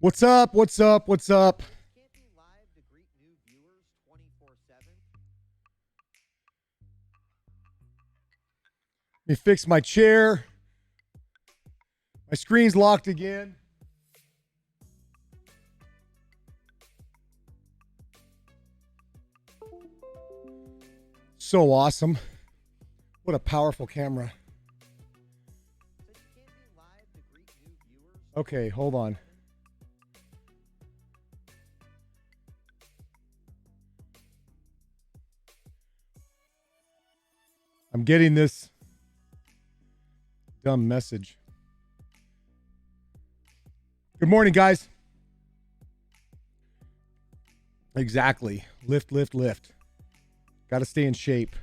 What's up? What's up? What's up? Can't be live to greet new viewers 24/7. Let me fix my chair. My screen's locked again. So awesome. What a powerful camera. Said you can't be live to greet new viewers. Okay, hold on. I'm getting this dumb message. Good morning, guys. Exactly. Lift, lift, lift. Got to stay in shape.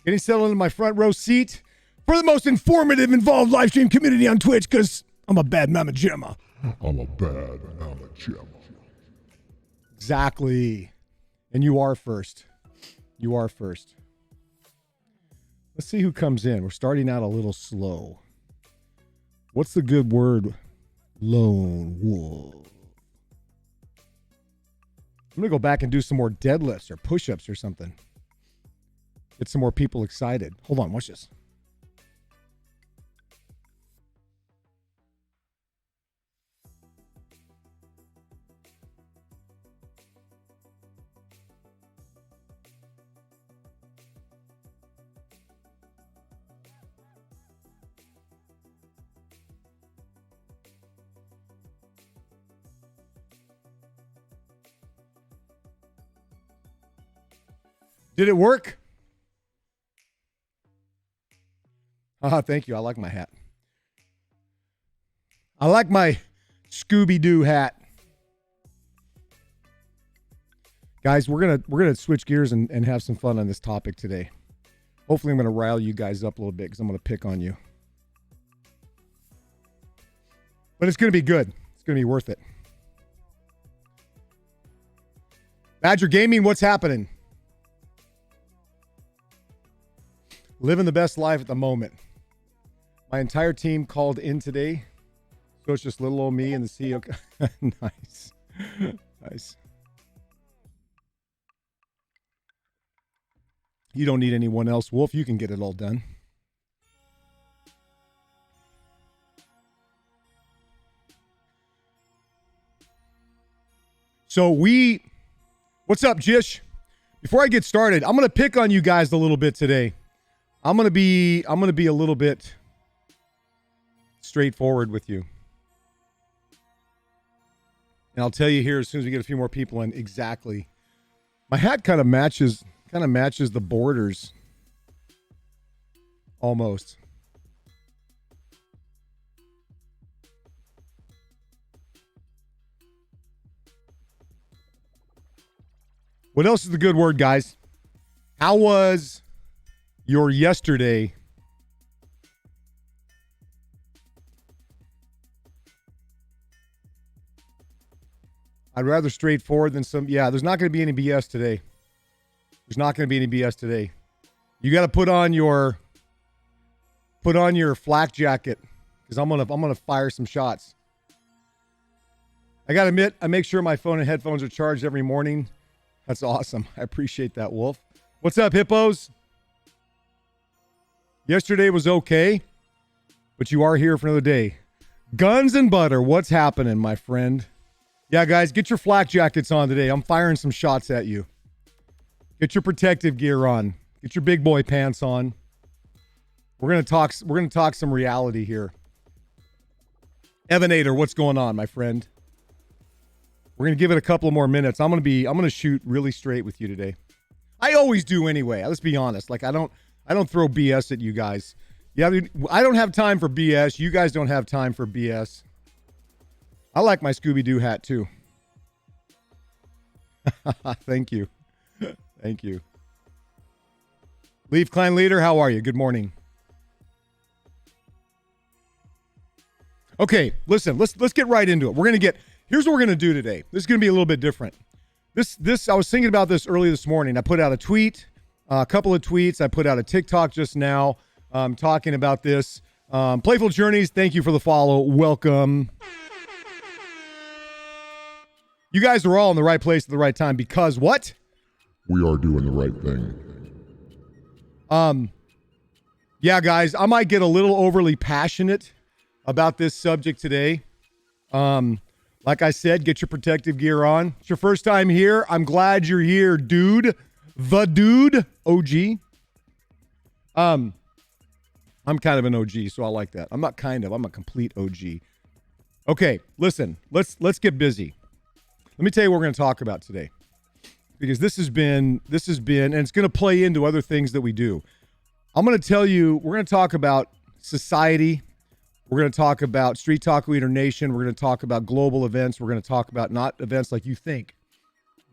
Getting settled into my front row seat for the most informative, involved live stream community on Twitch because I'm a bad mama jamma. I'm a bad mama jamma. Exactly. And you are first. You are first. Let's see who comes in. We're starting out a little slow. What's the good word? Lone wolf. I'm going to go back and do some more deadlifts or push-ups or something. Get some more people excited. Hold on, watch this. Did it work? Thank you. I like my hat. I like my Scooby-Doo hat. Guys, we're gonna switch gears and have some fun on this topic today. Hopefully I'm gonna rile you guys up a little bit because I'm gonna pick on you. But it's gonna be good. It's gonna be worth it. Badger Gaming, what's happening? Living the best life at the moment. My entire team called in today. So it's just little old me and the CEO. Nice. Nice. You don't need anyone else, Wolf. You can get it all done. So what's up, Jish? Before I get started, I'm going to pick on you guys a little bit today. I'm going to be a little bit straightforward with you. And I'll tell you here as soon as we get a few more people in exactly. My hat kind of matches the borders almost. What else is the good word, guys? How was your yesterday? I'd rather straightforward than some. Yeah, there's not going to be any BS today. There's not going to be any BS today. You got to put on your flak jacket because I'm gonna fire some shots. I got to admit, I make sure my phone and headphones are charged every morning. That's awesome. I appreciate that, Wolf. What's up, hippos? Yesterday was okay, but you are here for another day. Guns and butter, what's happening, my friend? Yeah, guys, get your flak jackets on today. I'm firing some shots at you. Get your protective gear on. Get your big boy pants on. We're gonna talk some reality here. Evanator, what's going on, my friend? We're gonna give it a couple more minutes. I'm gonna shoot really straight with you today. I always do anyway. Let's be honest. Like I don't throw BS at you guys. Yeah, I don't have time for BS. You guys don't have time for BS. I like my Scooby-Doo hat too. Thank you. Thank you. Leaf Clan Leader, how are you? Good morning. Okay, listen, let's get right into it. Here's what we're gonna do today. This is gonna be a little bit different. This I was thinking about this early this morning. I put out a tweet, a couple of tweets. I put out a TikTok just now talking about this. Playful Journeys, thank you for the follow. Welcome. You guys are all in the right place at the right time because what? We are doing the right thing. Yeah, guys, I might get a little overly passionate about this subject today. Like I said, get your protective gear on. It's your first time here. I'm glad you're here, dude. The dude, OG. I'm kind of an OG, so I like that. I'm not kind of. I'm a complete OG. Okay, listen. Let's get busy. Let me tell you what we're going to talk about today, because this has been, and it's going to play into other things that we do. I'm going to tell you, we're going to talk about society. We're going to talk about Street Talk Leader Nation. We're going to talk about global events. We're going to talk about not events like you think,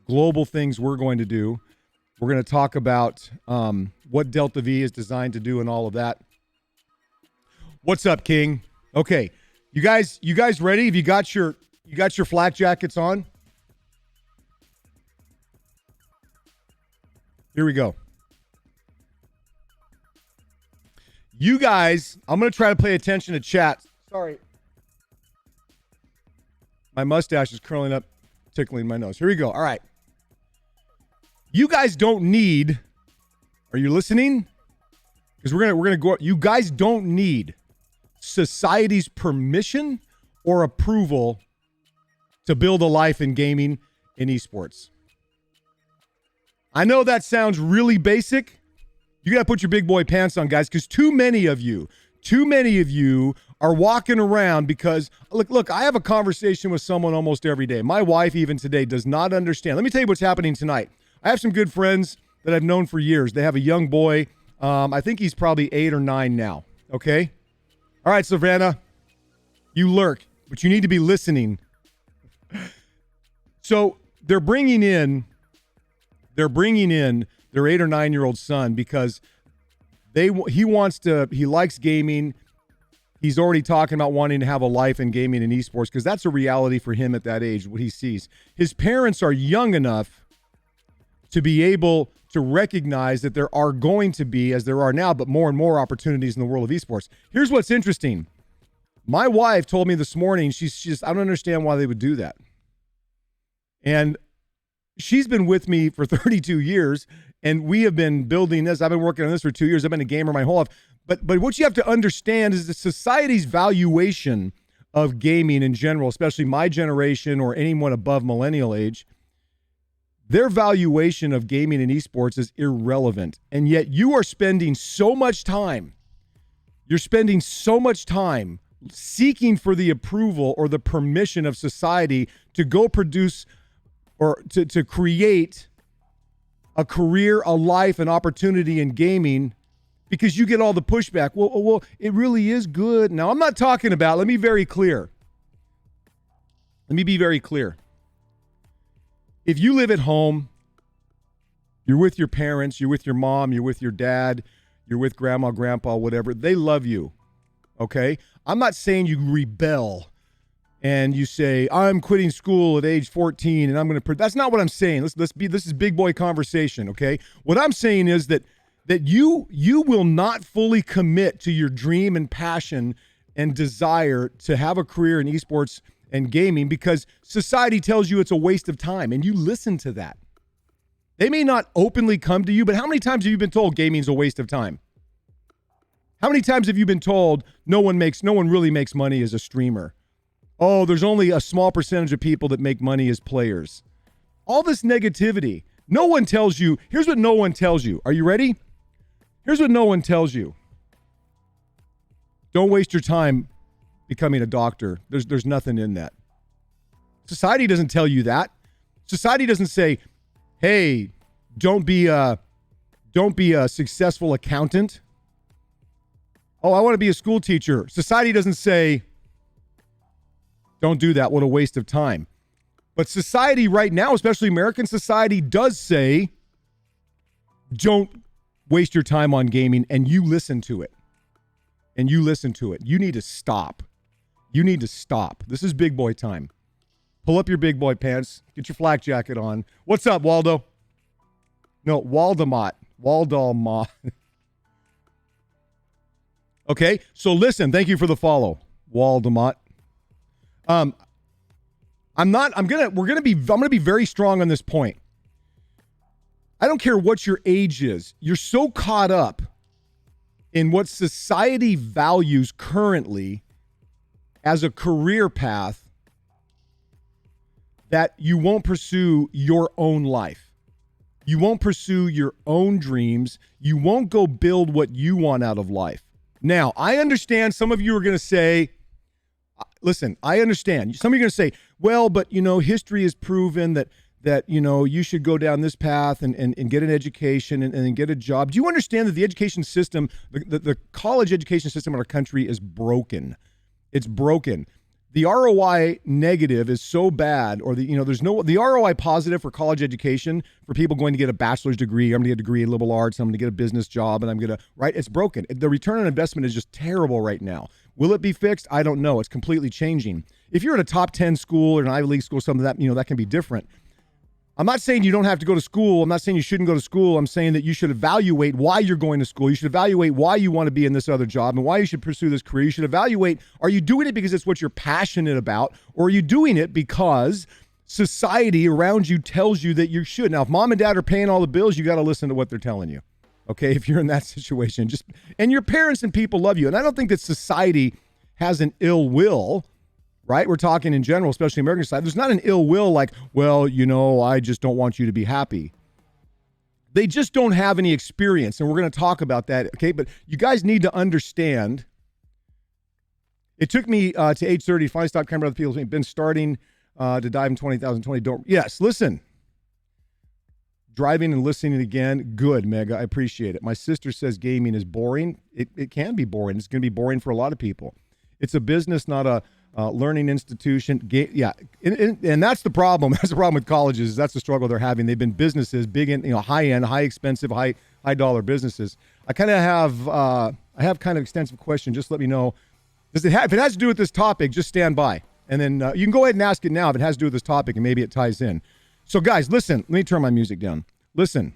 global things we're going to do. We're going to talk about what Delta V is designed to do and all of that. What's up, King? Okay, you guys ready? Have you got your flak jackets on? Here we go. You guys, I'm going to try to pay attention to chat. Sorry. My mustache is curling up, tickling my nose. Here we go. All right. You guys don't need, are you listening? Because we're going to go, you guys don't need society's permission or approval to build a life in gaming and esports. I know that sounds really basic. You got to put your big boy pants on, guys, because too many of you are walking around because, look, I have a conversation with someone almost every day. My wife, even today, does not understand. Let me tell you what's happening tonight. I have some good friends that I've known for years. They have a young boy. I think he's probably 8 or 9 now, okay? All right, Savannah, you lurk, but you need to be listening. So they're bringing in their 8 or 9-year-old son because he likes gaming. He's already talking about wanting to have a life in gaming and esports because that's a reality for him at that age, what he sees. His parents are young enough to be able to recognize that there are going to be, as there are now, but more and more opportunities in the world of esports. Here's what's interesting. My wife told me this morning, she's just, I don't understand why they would do that. And she's been with me for 32 years, and we have been building this. I've been working on this for 2 years. I've been a gamer my whole life. But what you have to understand is that society's valuation of gaming in general, especially my generation or anyone above millennial age, their valuation of gaming and esports is irrelevant. And yet you are spending so much time, seeking for the approval or the permission of society to go produce or to create a career, a life, an opportunity in gaming because you get all the pushback. Well, it really is good. Now, I'm not talking about, let me be very clear. If you live at home, you're with your parents, you're with your mom, you're with your dad, you're with grandma, grandpa, whatever, they love you, okay? I'm not saying you rebel and you say, I'm quitting school at age 14 and I'm going to, that's not what I'm saying. This is big boy conversation, okay? What I'm saying is that you will not fully commit to your dream and passion and desire to have a career in esports and gaming because society tells you it's a waste of time and you listen to that. They may not openly come to you, but how many times have you been told gaming's a waste of time? How many times have you been told no one really makes money as a streamer? Oh, there's only a small percentage of people that make money as players. All this negativity. No one tells you. Here's what no one tells you. Are you ready? Here's what no one tells you. Don't waste your time becoming a doctor. There's nothing in that. Society doesn't tell you that. Society doesn't say, hey, don't be a successful accountant. Oh, I want to be a school teacher. Society doesn't say, don't do that. What a waste of time. But society right now, especially American society, does say, don't waste your time on gaming, and you listen to it. You need to stop. This is big boy time. Pull up your big boy pants. Get your flak jacket on. What's up, Waldo? No, Waldemott. Okay, so listen, thank you for the follow, Waldemott. I'm gonna be very strong on this point. I don't care what your age is. You're so caught up in what society values currently as a career path that you won't pursue your own life. You won't pursue your own dreams. You won't go build what you want out of life. Now, I understand some of you are going to say, listen, I understand. Some of you are going to say, well, but, history has proven that you should go down this path and get an education and get a job. Do you understand that the education system, the college education system in our country is broken? It's broken. The ROI negative is so bad, or the ROI positive for college education for people going to get a bachelor's degree. I'm going to get a degree in liberal arts. I'm going to get a business job, and it's broken. The return on investment is just terrible right now. Will it be fixed? I don't know. It's completely changing. If you're at a top 10 school or an Ivy League school, something that, that can be different. I'm not saying you don't have to go to school. I'm not saying you shouldn't go to school. I'm saying that you should evaluate why you're going to school. You should evaluate why you want to be in this other job and why you should pursue this career. You should evaluate, are you doing it because it's what you're passionate about, or are you doing it because society around you tells you that you should? Now, if mom and dad are paying all the bills, you got to listen to what they're telling you. Okay, if you're in that situation, and your parents and people love you. And I don't think that society has an ill will. Right? We're talking in general, especially American side. There's not an ill will like, well, I just don't want you to be happy. They just don't have any experience. And we're going to talk about that. Okay. But you guys need to understand. It took me to age 30 to finally stop caring about other people. I've been starting to dive in 20,020. Yes, listen. Driving and listening again. Good, Mega. I appreciate it. My sister says gaming is boring. It can be boring. It's going to be boring for a lot of people. It's a business, not a learning institution. And that's the problem. That's the problem with colleges. That's the struggle they're having. They've been businesses, big and high end, high expensive, high dollar businesses. I have kind of extensive question. Just let me know. If it has to do with this topic, just stand by, and then you can go ahead and ask it now if it has to do with this topic, and maybe it ties in. So guys, listen. Let me turn my music down. Listen.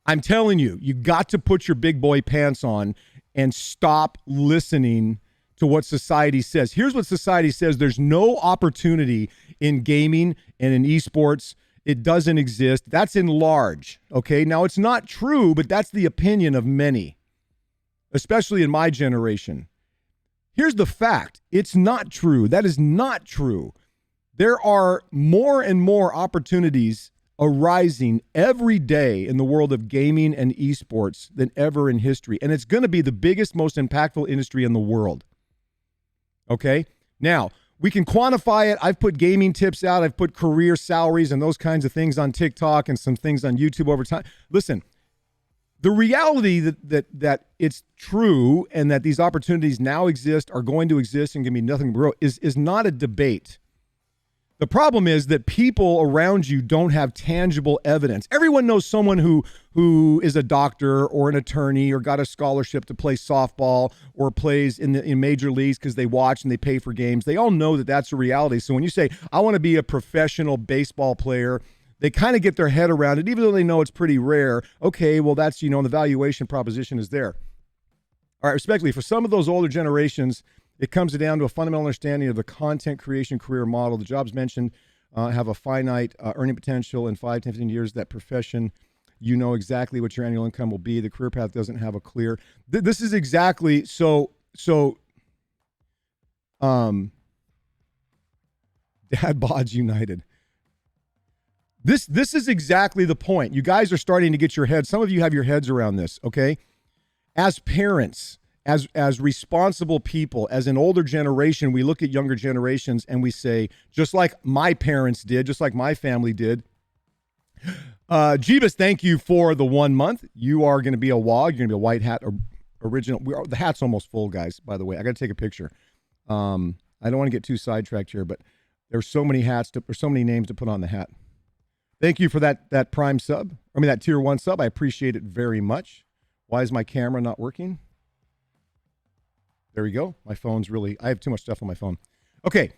I'm telling you, you got to put your big boy pants on and stop listening to what society says. Here's what society says. There's no opportunity in gaming and in esports. It doesn't exist. That's in large. Okay. Now it's not true, but that's the opinion of many, especially in my generation. Here's the fact. It's not true. That is not true. There are more and more opportunities arising every day in the world of gaming and esports than ever in history. And it's going to be the biggest, most impactful industry in the world. Okay. Now we can quantify it. I've put gaming tips out. I've put career salaries and those kinds of things on TikTok and some things on YouTube over time. Listen, the reality that it's true and that these opportunities now exist, are going to exist, and can be nothing but is not a debate. The problem is that people around you don't have tangible evidence. Everyone knows someone who is a doctor or an attorney or got a scholarship to play softball or plays in major leagues because they watch and they pay for games. They all know that that's a reality. So when you say, I want to be a professional baseball player, they kind of get their head around it, even though they know it's pretty rare. Okay, well, that's, the valuation proposition is there. All right, respectfully, for some of those older generations, it comes down to a fundamental understanding of the content creation career model. The jobs mentioned have a finite earning potential in 5 to 15 years. That profession, you know exactly what your annual income will be. The career path doesn't have a clear. This is exactly so. Dad bods united. This is exactly the point. You guys are starting to get your heads. Some of you have your heads around this. Okay, as parents. As responsible people, as an older generation, we look at younger generations and we say, just like my parents did, just like my family did. Jeebus, thank you for the 1 month. You are going to be a WOG. You're going to be a white hat original. The hat's almost full, guys, by the way. I got to take a picture. I don't want to get too sidetracked here, but there's so many there's so many names to put on the hat. Thank you for that prime sub. That tier 1 sub. I appreciate it very much. Why is my camera not working? There we go. My phone's I have too much stuff on my phone. Okay.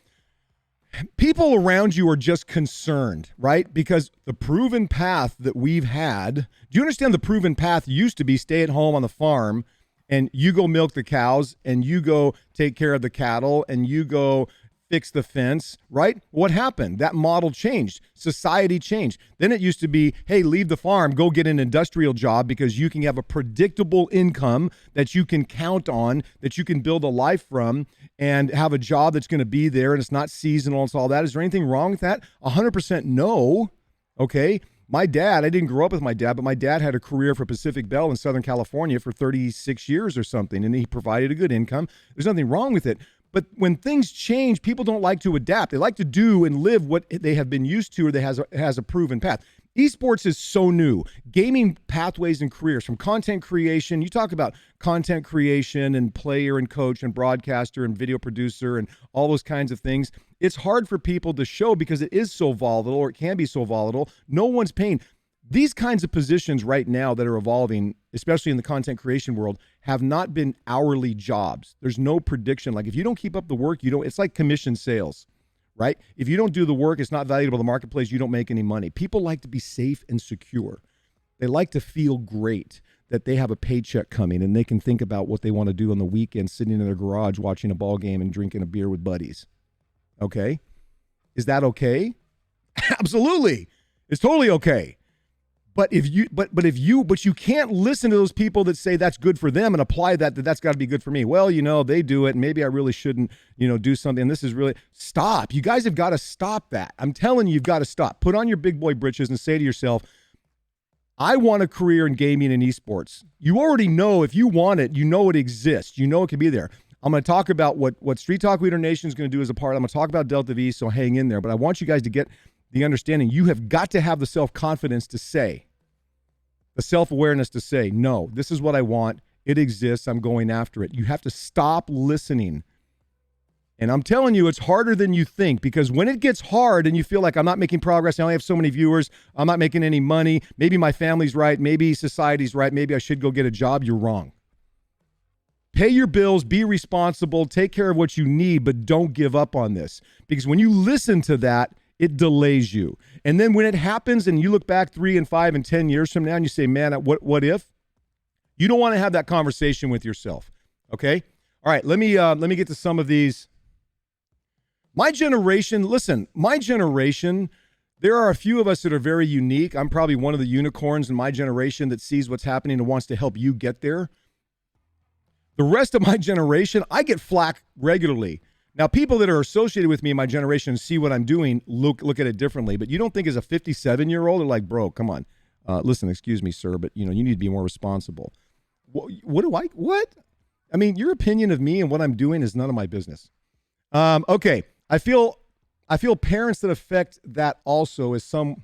People around you are just concerned, right? Because the proven path that we've had, do you understand the proven path used to be stay at home on the farm and you go milk the cows and you go take care of the cattle and you go fix the fence, right? What happened? That model changed. Society changed. Then it used to be, hey, leave the farm, go get an industrial job because you can have a predictable income that you can count on, that you can build a life from and have a job that's going to be there and it's not seasonal and all that. Is there anything wrong with that? 100% no. Okay. My dad, I didn't grow up with my dad, but my dad had a career for Pacific Bell in Southern California for 36 years or something, and he provided a good income. There's nothing wrong with it. But when things change, people don't like to adapt. They like to do and live what they have been used to or that has a proven path. Esports is so new. Gaming pathways and careers from content creation. You talk about content creation and player and coach and broadcaster and video producer and all those kinds of things. It's hard for people to show because it is so volatile, or it can be so volatile. No one's paying. These kinds of positions right now that are evolving, especially in the content creation world, have not been hourly jobs. There's no prediction. Like if you don't keep up the work, you don't. It's like commission sales, right? If you don't do the work, it's not valuable to the marketplace. You don't make any money. People like to be safe and secure. They like to feel great that they have a paycheck coming and they can think about what they want to do on the weekend, sitting in their garage watching a ball game and drinking a beer with buddies. Okay, is that okay? Absolutely, it's totally okay. But if you can't listen to those people that say that's good for them and apply that's got to be good for me. Well, they do it. And maybe I really shouldn't, do something. And this is really stop. You guys have got to stop that. I'm telling you, you've got to stop. Put on your big boy britches and say to yourself, I want a career in gaming and esports. You already know if you want it, it exists. You know it can be there. I'm going to talk about what Street Talk Leader Nation is going to do as a part. I'm going to talk about Delta V, so hang in there. But I want you guys to get the understanding. You have got to have the self-confidence to say, the self-awareness to say, no, this is what I want. It exists. I'm going after it. You have to stop listening. And I'm telling you, it's harder than you think, because when it gets hard and you feel like I'm not making progress, I only have so many viewers, I'm not making any money, maybe my family's right, maybe society's right, maybe I should go get a job, you're wrong. Pay your bills, be responsible, take care of what you need, but don't give up on this. Because when you listen to that, it delays you. And then when it happens and you look back 3 and 5 and 10 years from now and you say, man, what if? You don't want to have that conversation with yourself. Okay? All right, let me get to some of these. My generation, there are a few of us that are very unique. I'm probably one of the unicorns in my generation that sees what's happening and wants to help you get there. The rest of my generation, I get flack regularly. Now, people that are associated with me in my generation and see what I'm doing look at it differently. But you don't think as a 57-year-old, they're like, bro, come on. Listen, excuse me, sir, but you need to be more responsible. What? I mean, your opinion of me and what I'm doing is none of my business. Okay. I feel parents that affect that also is some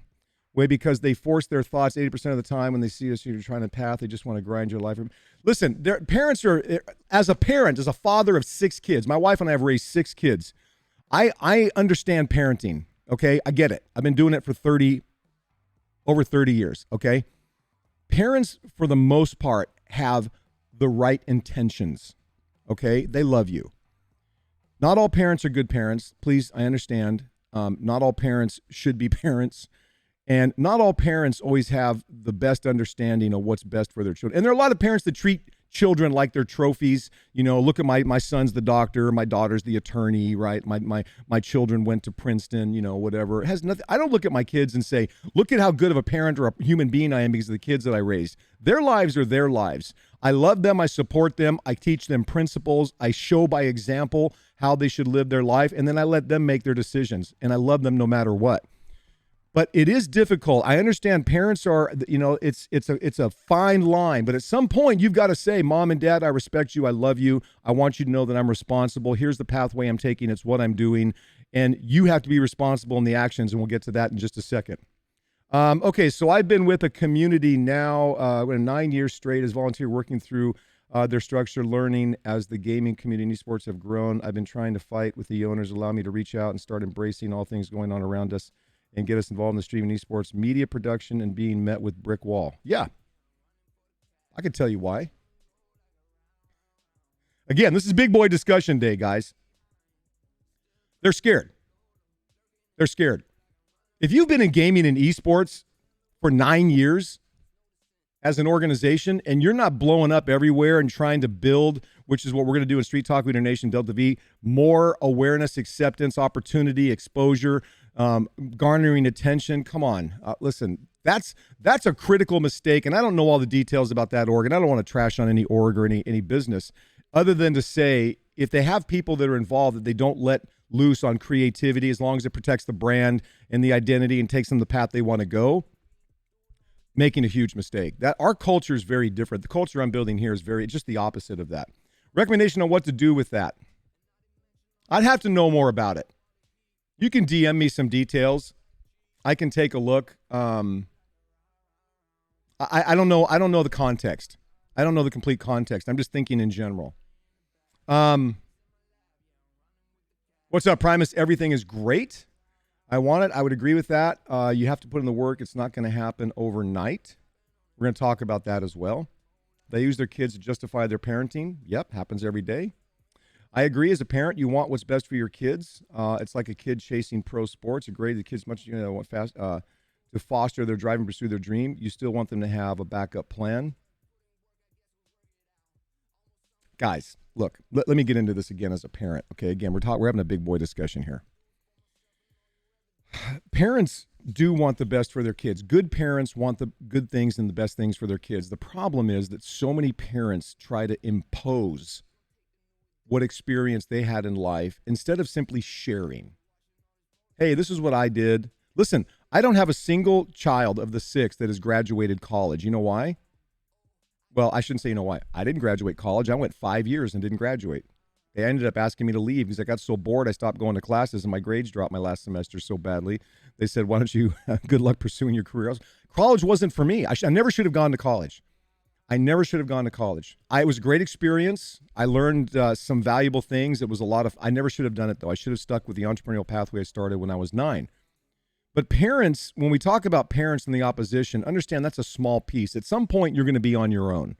way because they force their thoughts 80% of the time when they see us, you're trying to path, they just want to grind your life. Listen, their parents are, as a father of 6 kids, my wife and I have raised 6 kids. I understand parenting. Okay. I get it. I've been doing it for over 30 years. Okay. Parents, for the most part, have the right intentions. Okay. They love you. Not all parents are good parents. Please, I understand. Not all parents should be parents. And not all parents always have the best understanding of what's best for their children. And there are a lot of parents that treat children like they're trophies. Look at my son's the doctor, my daughter's the attorney, right? My children went to Princeton, whatever. It has nothing. I don't look at my kids and say, look at how good of a parent or a human being I am because of the kids that I raised. Their lives are their lives. I love them. I support them. I teach them principles. I show by example how they should live their life. And then I let them make their decisions. And I love them no matter what. But it is difficult. I understand parents are, it's a fine line. But at some point, you've got to say, Mom and Dad, I respect you. I love you. I want you to know that I'm responsible. Here's the pathway I'm taking. It's what I'm doing. And you have to be responsible in the actions. And we'll get to that in just a second. Okay, so I've been with a community now 9 years straight as volunteer working through their structure, learning as the gaming community and esports have grown. I've been trying to fight with the owners, allow me to reach out and start embracing all things going on around us and get us involved in the streaming esports, media production, and being met with brick wall. Yeah, I could tell you why. Again, this is big boy discussion day, guys. They're scared. They're scared. If you've been in gaming and esports for 9 years as an organization and you're not blowing up everywhere and trying to build, which is what we're going to do in Street Talk Leader Nation, Delta V, more awareness, acceptance, opportunity, exposure, garnering attention. Come on. Listen, that's a critical mistake. And I don't know all the details about that org, and I don't want to trash on any org or any business other than to say if they have people that are involved that they don't let loose on creativity as long as it protects the brand and the identity and takes them the path they want to go, making a huge mistake. That our culture is very different. The culture I'm building here is just the opposite of that. Recommendation on what to do with that. I'd have to know more about it. You can DM me some details. I can take a look. I don't know. I don't know the context. I don't know the complete context. I'm just thinking in general. What's up, Primus? Everything is great. I want it. I would agree with that. You have to put in the work. It's not going to happen overnight. We're going to talk about that as well. They use their kids to justify their parenting. Yep, happens every day. I agree. As a parent, you want what's best for your kids. It's like a kid chasing pro sports. Agree the kids much want fast to foster their drive and pursue their dream. You still want them to have a backup plan. Guys, look, let me get into this again as a parent. Okay, again, we're having a big boy discussion here. Parents do want the best for their kids. Good parents want the good things and the best things for their kids. The problem is that so many parents try to impose what experience they had in life instead of simply sharing. Hey, this is what I did. Listen, I don't have a single child of the 6 that has graduated college. You know why? Well, I shouldn't say you know why. I didn't graduate college. I went 5 years and didn't graduate. They ended up asking me to leave because I got so bored I stopped going to classes and my grades dropped my last semester so badly. They said, why don't you, good luck pursuing your career. College wasn't for me. I never should have gone to college. I never should have gone to college. It was a great experience. I learned some valuable things. It was I never should have done it though. I should have stuck with the entrepreneurial pathway I started when I was 9. But parents, when we talk about parents in the opposition, understand that's a small piece. At some point, you're going to be on your own.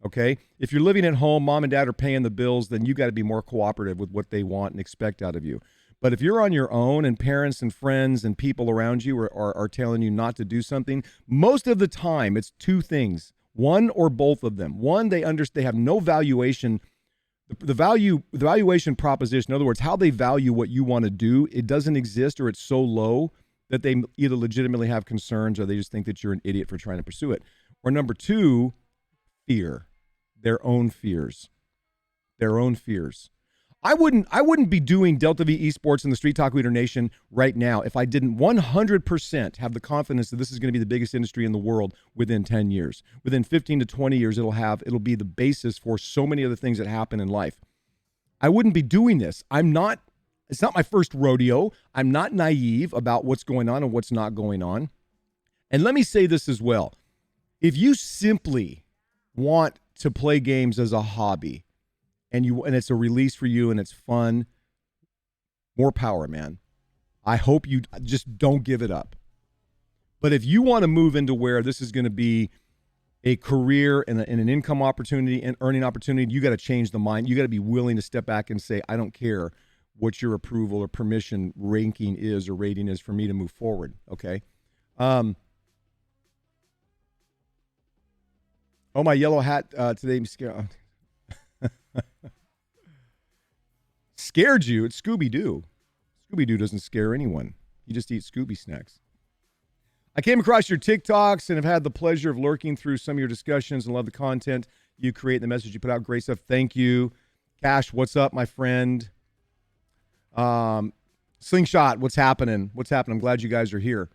Okay? If you're living at home, mom and dad are paying the bills, then you got to be more cooperative with what they want and expect out of you. But if you're on your own and parents and friends and people around you are telling you not to do something, most of the time it's 2 things, one or both of them. One, they have no valuation. The valuation proposition, in other words, how they value what you want to do, it doesn't exist or it's so low that they either legitimately have concerns or they just think that you're an idiot for trying to pursue it. Or number 2, fear. Their own fears. Their own fears. I wouldn't be doing Delta V Esports in the Street Talk Leader Nation right now if I didn't 100% have the confidence that this is going to be the biggest industry in the world within 10 years. Within 15 to 20 years, it'll be the basis for so many other things that happen in life. I wouldn't be doing this. It's not my first rodeo. I'm not naive about what's going on and what's not going on. And let me say this as well. If you simply want to play games as a hobby and it's a release for you and it's fun, more power, man. I hope you just don't give it up. But if you want to move into where this is going to be a career and an income opportunity and earning opportunity, you got to change the mind. You got to be willing to step back and say, I don't care what your approval or permission ranking is or rating is for me to move forward. Okay. Oh, my yellow hat today scared you. It's Scooby-Doo. Scooby-Doo doesn't scare anyone. You just eat Scooby snacks. I came across your TikToks and have had the pleasure of lurking through some of your discussions and love the content you create and the message you put out. Great stuff. Thank you. Cash, what's up, my friend? Slingshot, what's happening? What's happening? I'm glad you guys are here.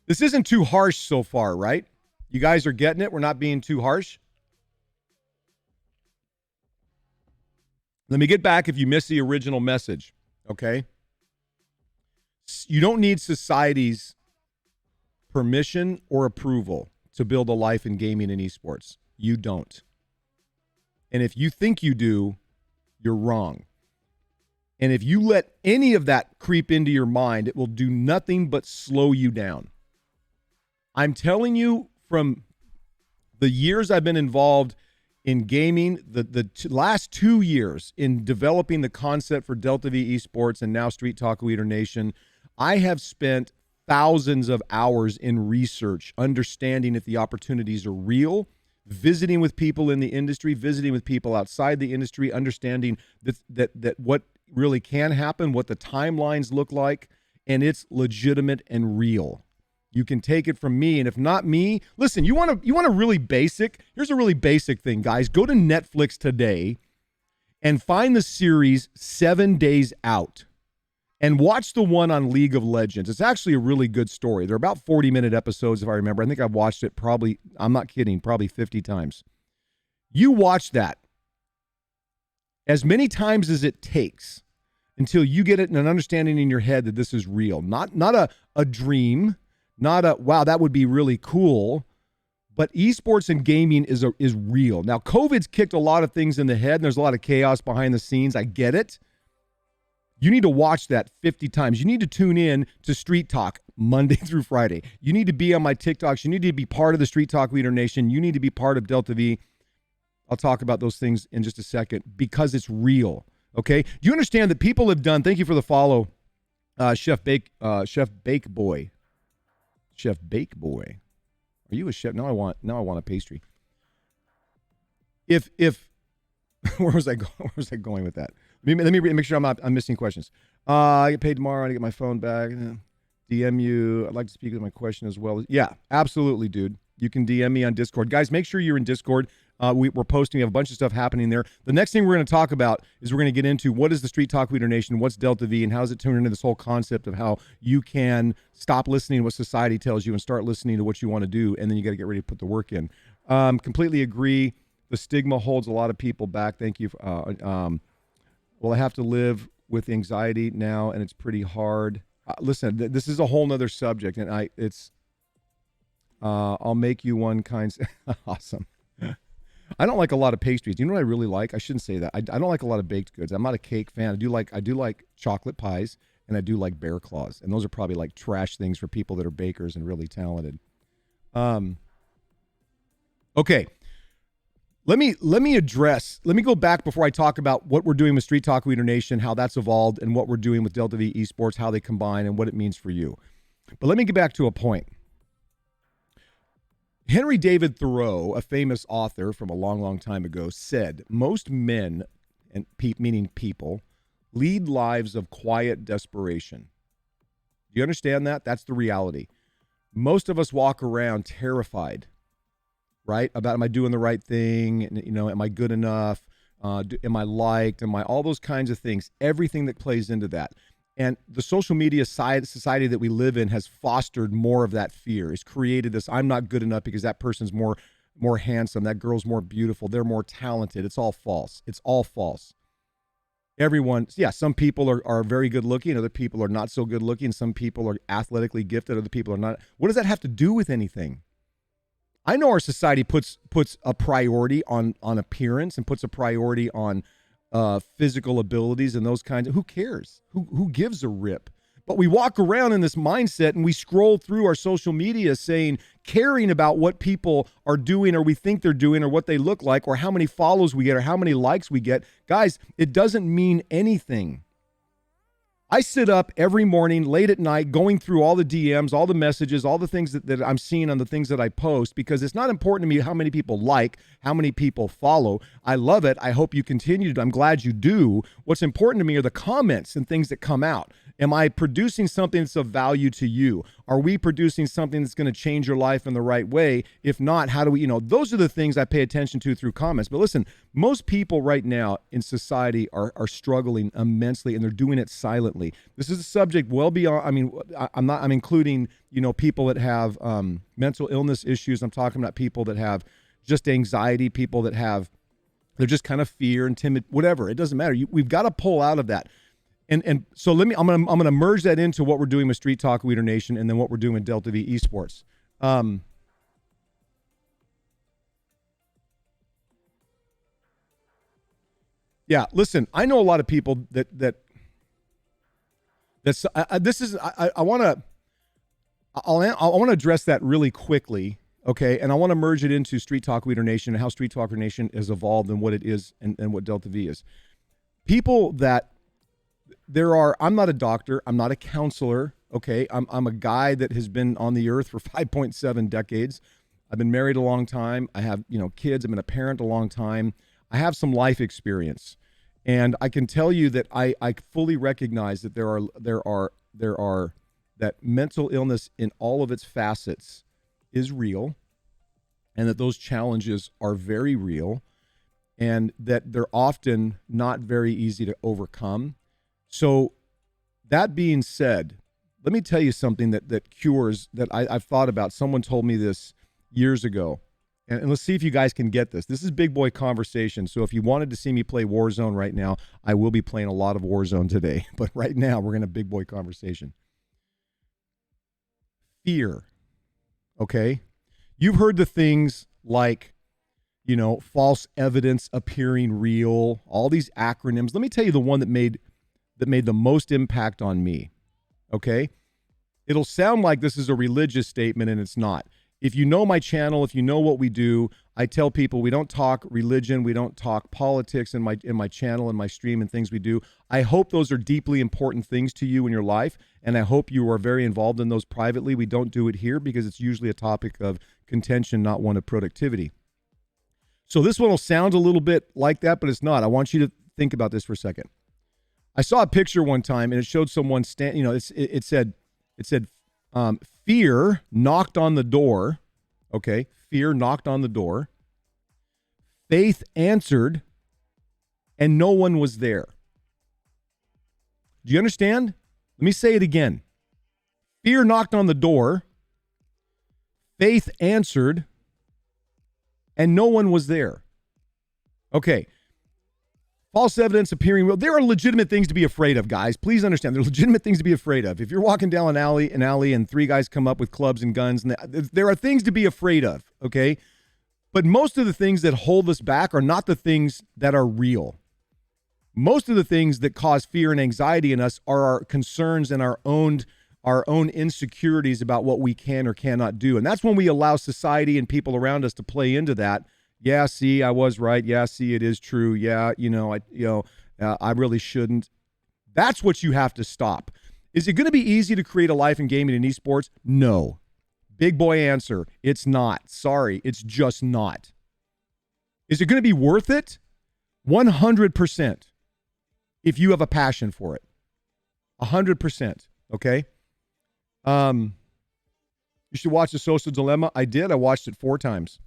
This isn't too harsh so far, right? You guys are getting it? We're not being too harsh? Let me get back if you missed the original message, okay? You don't need society's permission or approval to build a life in gaming and esports. You don't. And if you think you do, you're wrong. And if you let any of that creep into your mind, it will do nothing but slow you down. I'm telling you from the years I've been involved in gaming, the last 2 years in developing the concept for Delta V Esports and now Street Talk Leader Nation, I have spent thousands of hours in research, understanding if the opportunities are real, visiting with people in the industry, visiting with people outside the industry, understanding that what really can happen, what the timelines look like, and it's legitimate and real. You can take it from me, and if not me, listen, you want a really basic, here's a really basic thing, guys. Go to Netflix today and find the series 7 Days Out and watch the one on League of Legends. It's actually a really good story. They're about 40-minute episodes, if I remember. I think I've watched it probably, I'm not kidding, probably 50 times. You watch that as many times as it takes until you get it an understanding in your head that this is real. Not a dream, not a, wow, that would be really cool, but esports and gaming is real. Now, COVID's kicked a lot of things in the head, and there's a lot of chaos behind the scenes. I get it. You need to watch that 50 times. You need to tune in to Street Talk Monday through Friday. You need to be on my TikToks. You need to be part of the Street Talk Leader Nation. You need to be part of Delta V. I'll talk about those things in just a second because it's real. Okay? Do you understand that people have done, thank you for the follow, Chef Bake Boy. Chef Bake Boy. Are you a chef? Now I want a pastry. If where was I going with that? Let me make sure I'm missing questions. I get paid tomorrow. I get my phone back. DM you. I'd like to speak with my question as well. Yeah, absolutely, dude. You can DM me on Discord. Guys, make sure you're in Discord. We're posting. We have a bunch of stuff happening there. The next thing we're going to talk about is we're going to get into what is the Street Talk Leader Nation, what's Delta V, and how does it turn into this whole concept of how you can stop listening to what society tells you and start listening to what you want to do, and then you got to get ready to put the work in. Completely agree. The stigma holds a lot of people back. Thank you. Well, I have to live with anxiety now, and it's pretty hard. Listen, this is a whole nother subject, and I'll make you one kind. Awesome. I don't like a lot of pastries. You know what I really like? I shouldn't say that. I don't like a lot of baked goods. I'm not a cake fan. I do like chocolate pies, and I do like bear claws, and those are probably like trash things for people that are bakers and really talented. Okay. Let me go back before I talk about what we're doing with Street Talk Leader Nation, how that's evolved, and what we're doing with Delta V Esports, how they combine, and what it means for you. But let me get back to a point. Henry David Thoreau, a famous author from a long, long time ago, said, most men, and meaning people, lead lives of quiet desperation. Do you understand that? That's the reality. Most of us walk around terrified, right? About, am I doing the right thing? You know, am I good enough? Am I liked? Am I, all those kinds of things, everything that plays into that. And the social media society that we live in has fostered more of that fear. It's created this, I'm not good enough because that person's more handsome. That girl's more beautiful. They're more talented. It's all false. It's all false. Everyone, yeah, some people are very good looking. Other people are not so good looking. Some people are athletically gifted. Other people are not. What does that have to do with anything? I know our society puts a priority on appearance and puts a priority on physical abilities and those kinds of, who cares? Who gives a rip? But we walk around in this mindset and we scroll through our social media caring about what people are doing or we think they're doing or what they look like or how many follows we get or how many likes we get. Guys, it doesn't mean anything. I sit up every morning, late at night, going through all the DMs, all the messages, all the things that I'm seeing on the things that I post, because it's not important to me how many people like, how many people follow. I love it. I hope you continue to. I'm glad you do. What's important to me are the comments and things that come out. Am I producing something that's of value to you? Are we producing something that's going to change your life in the right way? If not, how do we, those are the things I pay attention to through comments. But listen, most people right now in society are struggling immensely, and they're doing it silently. This is a subject well beyond, I'm including, people that have mental illness issues. I'm talking about people that have just anxiety, people that they're just kind of fear and timid, whatever. It doesn't matter. We've got to pull out of that. And so I'm gonna merge that into what we're doing with Street Talk Leader Nation and then what we're doing with Delta V Esports. Yeah, listen, I know a lot of people I want to address that really quickly, okay? And I want to merge it into Street Talk Leader Nation and how Street Talk Leader Nation has evolved and what it is and what Delta V is. People that I'm not a doctor, I'm not a counselor, Okay. I'm a guy that has been on the earth for 5.7 decades. I've been married a long time. I have, kids. I've been a parent a long time. I have some life experience. And I can tell you that I fully recognize that there are that mental illness in all of its facets is real, and that those challenges are very real, and that they're often not very easy to overcome. So that being said, let me tell you something that cures that I've thought about. Someone told me this years ago. And let's see if you guys can get this. This is big boy conversation. So if you wanted to see me play Warzone right now, I will be playing a lot of Warzone today. But right now, we're going to big boy conversation. Fear. Okay? You've heard the things like, false evidence appearing real, all these acronyms. Let me tell you the one that made the most impact on me. Okay? It'll sound like this is a religious statement, and it's not. If you know my channel, if you know what we do, I tell people we don't talk religion, we don't talk politics in my channel and my stream and things we do. I hope those are deeply important things to you in your life, and I hope you are very involved in those privately. We don't do it here because it's usually a topic of contention, not one of productivity. So this one will sound a little bit like that, but it's not. I want you to think about this for a second. I saw a picture one time, and it showed someone it said fear knocked on the door. Okay, fear knocked on the door. Faith answered, and no one was there. Do you understand? Let me say it again. Fear knocked on the door. Faith answered, and no one was there. Okay. False evidence appearing real. There are legitimate things to be afraid of, guys. Please understand. There are legitimate things to be afraid of. If you're walking down an alley and three guys come up with clubs and guns, and there are things to be afraid of, okay? But most of the things that hold us back are not the things that are real. Most of the things that cause fear and anxiety in us are our concerns and our own insecurities about what we can or cannot do. And that's when we allow society and people around us to play into that. Yeah, see, I was right. Yeah, see, it is true. Yeah, I really shouldn't. That's what you have to stop. Is it going to be easy to create a life in gaming and esports? No. Big boy answer. It's not. Sorry, it's just not. Is it going to be worth it? 100%. If you have a passion for it. 100%. Okay? You should watch The Social Dilemma. I did. I watched it 4 times.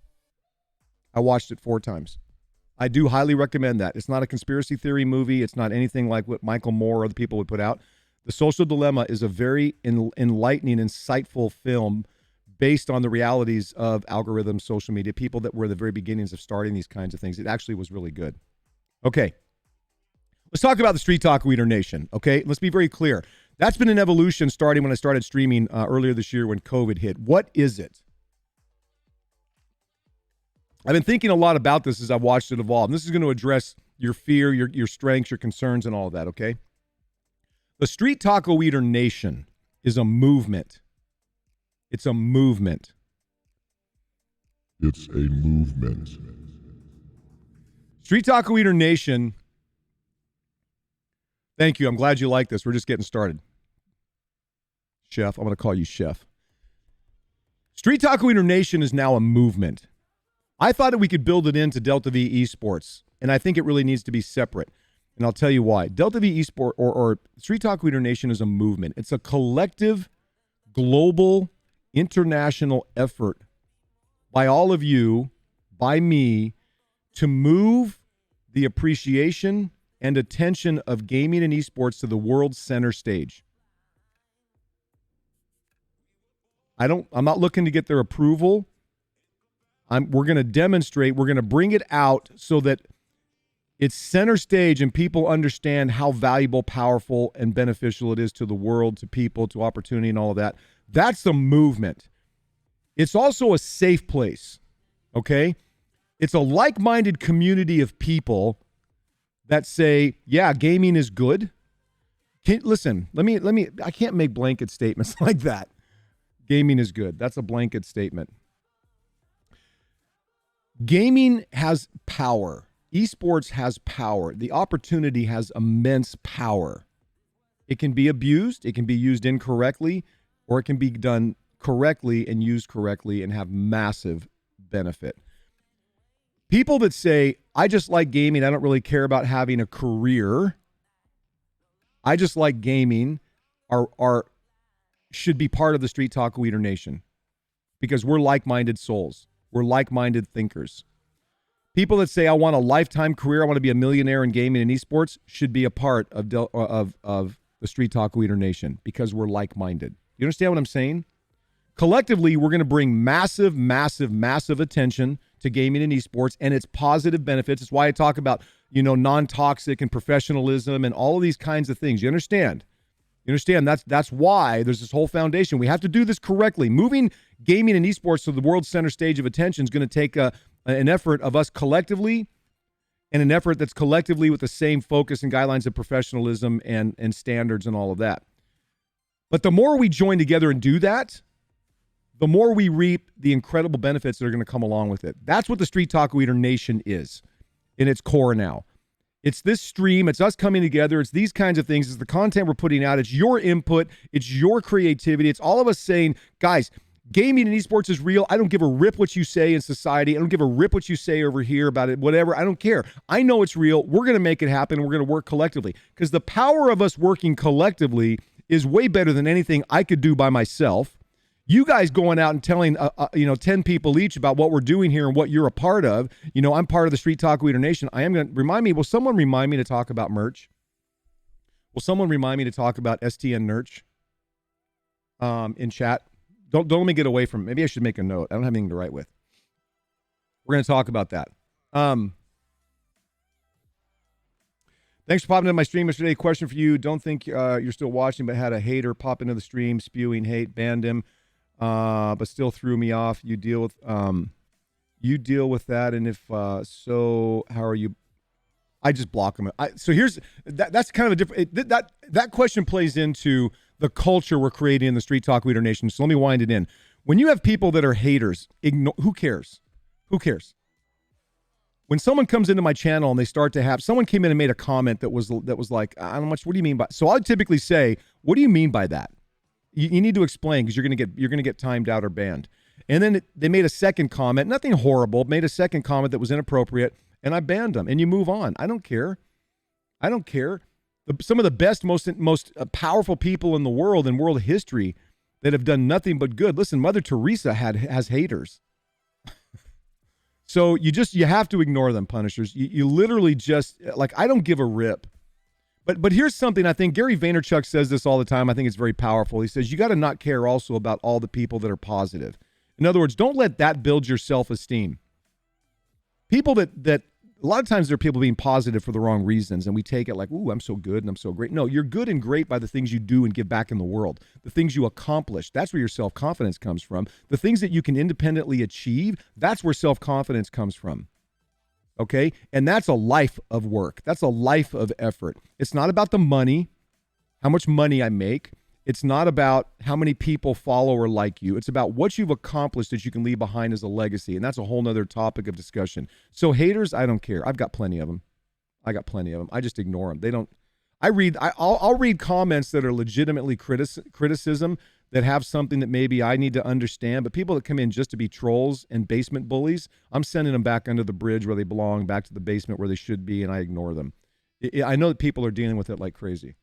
I do highly recommend that. It's not a conspiracy theory movie. It's not anything like what Michael Moore or other people would put out. The Social Dilemma is a very enlightening, insightful film based on the realities of algorithms, social media, people that were the very beginnings of starting these kinds of things. It actually was really good. Okay. Let's talk about the Street Talk Leader Nation. Okay. Let's be very clear. That's been an evolution starting when I started streaming earlier this year when COVID hit. What is it? I've been thinking a lot about this as I've watched it evolve. And this is going to address your fear, your strengths, your concerns, and all of that, okay? The Street Taco Eater Nation is a movement. It's a movement. It's a movement. Street Taco Eater Nation, thank you. I'm glad you like this. We're just getting started. Chef, I'm going to call you Chef. Street Taco Eater Nation is now a movement. I thought that we could build it into Delta V Esports, and I think it really needs to be separate. And I'll tell you why. Delta V Esport or Street Talk Leader Nation is a movement. It's a collective, global, international effort by all of you, by me, to move the appreciation and attention of gaming and esports to the world's center stage. I'm not looking to get their approval. We're going to demonstrate, we're going to bring it out so that it's center stage and people understand how valuable, powerful, and beneficial it is to the world, to people, to opportunity, and all of that. That's the movement. It's also a safe place, okay? It's a like-minded community of people that say, yeah, gaming is good. Listen, I can't make blanket statements like that. Gaming is good. That's a blanket statement. Gaming has power. Esports has power. The opportunity has immense power. It can be abused, it can be used incorrectly, or it can be done correctly and used correctly and have massive benefit. People that say, I just like gaming, I don't really care about having a career, I just like gaming, are should be part of the Street Talk Leader Nation, because we're like-minded souls. We're like-minded thinkers. People that say, I want a lifetime career, I want to be a millionaire in gaming and esports, should be a part of the Street Talk Leader Nation, because we're like-minded. You understand what I'm saying? Collectively, we're going to bring massive, massive, massive attention to gaming and esports and its positive benefits. It's why I talk about, non-toxic and professionalism and all of these kinds of things. You understand? You understand? That's why there's this whole foundation. We have to do this correctly. Moving gaming and esports to the world center stage of attention is going to take an effort of us collectively, and an effort that's collectively with the same focus and guidelines of professionalism and standards and all of that. But the more we join together and do that, the more we reap the incredible benefits that are going to come along with it. That's what the Street Talk Leader Nation is in its core now. It's this stream. It's us coming together. It's these kinds of things. It's the content we're putting out. It's your input. It's your creativity. It's all of us saying, guys, gaming and esports is real. I don't give a rip what you say in society. I don't give a rip what you say over here about it, whatever. I don't care. I know it's real. We're going to make it happen. We're going to work collectively, because the power of us working collectively is way better than anything I could do by myself. You guys going out and telling, 10 people each about what we're doing here and what you're a part of. I'm part of the Street Talk Leader Nation. I am going to will someone remind me to talk about merch? Will someone remind me to talk about STN merch in chat? Don't let me get away from it. Maybe I should make a note. I don't have anything to write with. We're going to talk about that. Thanks for popping into my stream yesterday. Question for you. Don't think you're still watching, but had a hater pop into the stream spewing hate, banned him, but still threw me off. You deal with that, and if so, how are you? I just block them. So here's that's kind of a different. That question plays into the culture we're creating in the Street Talk Leader Nation. So let me wind it in. When you have people that are haters, who cares? Who cares? When someone comes into my channel and they start to have, someone came in and made a comment that was like, I don't know much. What do you mean by? So I typically say, what do you mean by that? You need to explain, because you're gonna get timed out or banned. And then they made a second comment, nothing horrible, made a second comment that was inappropriate, and I banned them. And you move on. I don't care. Some of the best, most powerful people in the world, in world history, that have done nothing but good. Listen, Mother Teresa has haters. So you have to ignore them, Punishers. You literally just, I don't give a rip. But here's something I think Gary Vaynerchuk says this all the time. I think it's very powerful. He says, you got to not care also about all the people that are positive. In other words, don't let that build your self-esteem. People that a lot of times there are people being positive for the wrong reasons, and we take it like, ooh, I'm so good and I'm so great. No, you're good and great by the things you do and give back in the world, the things you accomplish. That's where your self-confidence comes from. The things that you can independently achieve, that's where self-confidence comes from. Okay? And that's a life of work. That's a life of effort. It's not about the money, how much money I make. It's not about how many people follow or like you. It's about what you've accomplished that you can leave behind as a legacy. And that's a whole nother topic of discussion. So haters, I don't care. I've got plenty of them. I just ignore them. They don't. I'll read comments that are legitimately criticism, that have something that maybe I need to understand. But people that come in just to be trolls and basement bullies, I'm sending them back under the bridge where they belong, back to the basement where they should be, and I ignore them. I know that people are dealing with it like crazy.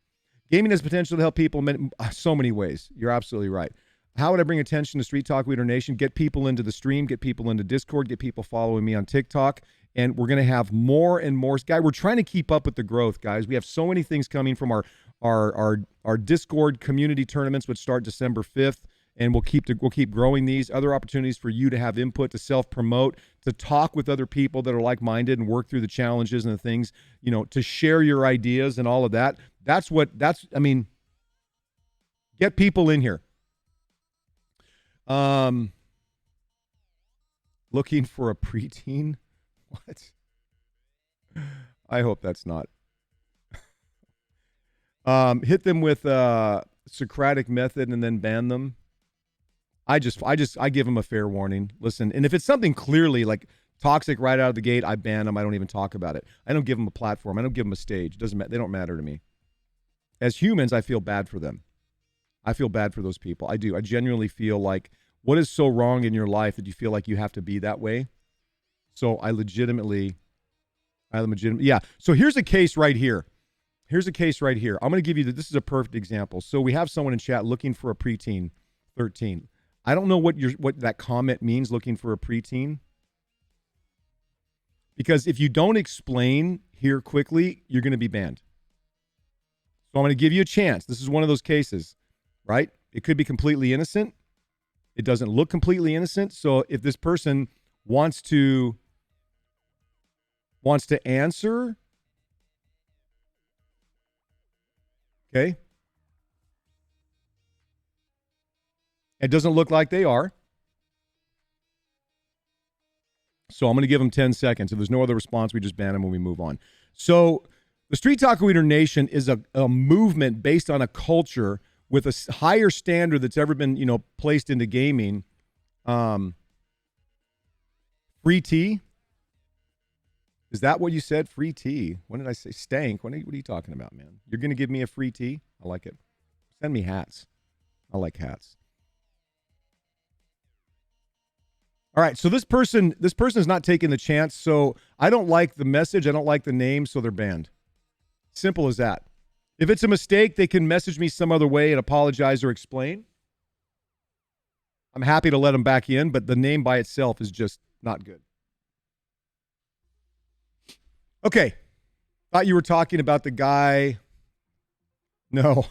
Gaming has potential to help people in so many ways. You're absolutely right. How would I bring attention to Street Talk Leader Nation? Get people into the stream, get people into Discord, get people following me on TikTok, and we're going to have more and more. We're trying to keep up with the growth, guys. We have so many things coming from our Discord community tournaments, which start December 5th, and we'll keep growing these. Other opportunities for you to have input, to self-promote, to talk with other people that are like-minded and work through the challenges and the things, to share your ideas and all of that. Get people in here. Looking for a preteen? What? I hope that's not. Hit them with Socratic method and then ban them. I give them a fair warning. Listen, and if it's something clearly like toxic right out of the gate, I ban them. I don't even talk about it. I don't give them a platform. I don't give them a stage. They don't matter to me. as humans, I feel bad for them. I feel bad for those people. I do. I genuinely feel like, what is so wrong in your life that you feel like you have to be that way? So yeah. So here's a case right here. I'm going to give you this is a perfect example. So we have someone in chat looking for a preteen 13. I don't know what that comment means, looking for a preteen. Because if you don't explain here quickly, you're going to be banned. So I'm going to give you a chance. This is one of those cases, right? It could be completely innocent. It doesn't look completely innocent. So if this person wants to answer, okay? It doesn't look like they are. So I'm going to give them 10 seconds. If there's no other response, we just ban them when we move on. So the Street Taco Eater Nation is a movement based on a culture with a higher standard that's ever been, placed into gaming. Free tea? Is that what you said? Free tea? When did I say stank? What are you talking about, man? You're going to give me a free tea? I like it. Send me hats. I like hats. All right, so this person is not taking the chance. So I don't like the message. I don't like the name, so they're banned. Simple as that. If it's a mistake, they can message me some other way and apologize or explain. I'm happy to let them back in, but the name by itself is just not good. Okay. Thought you were talking about the guy. No,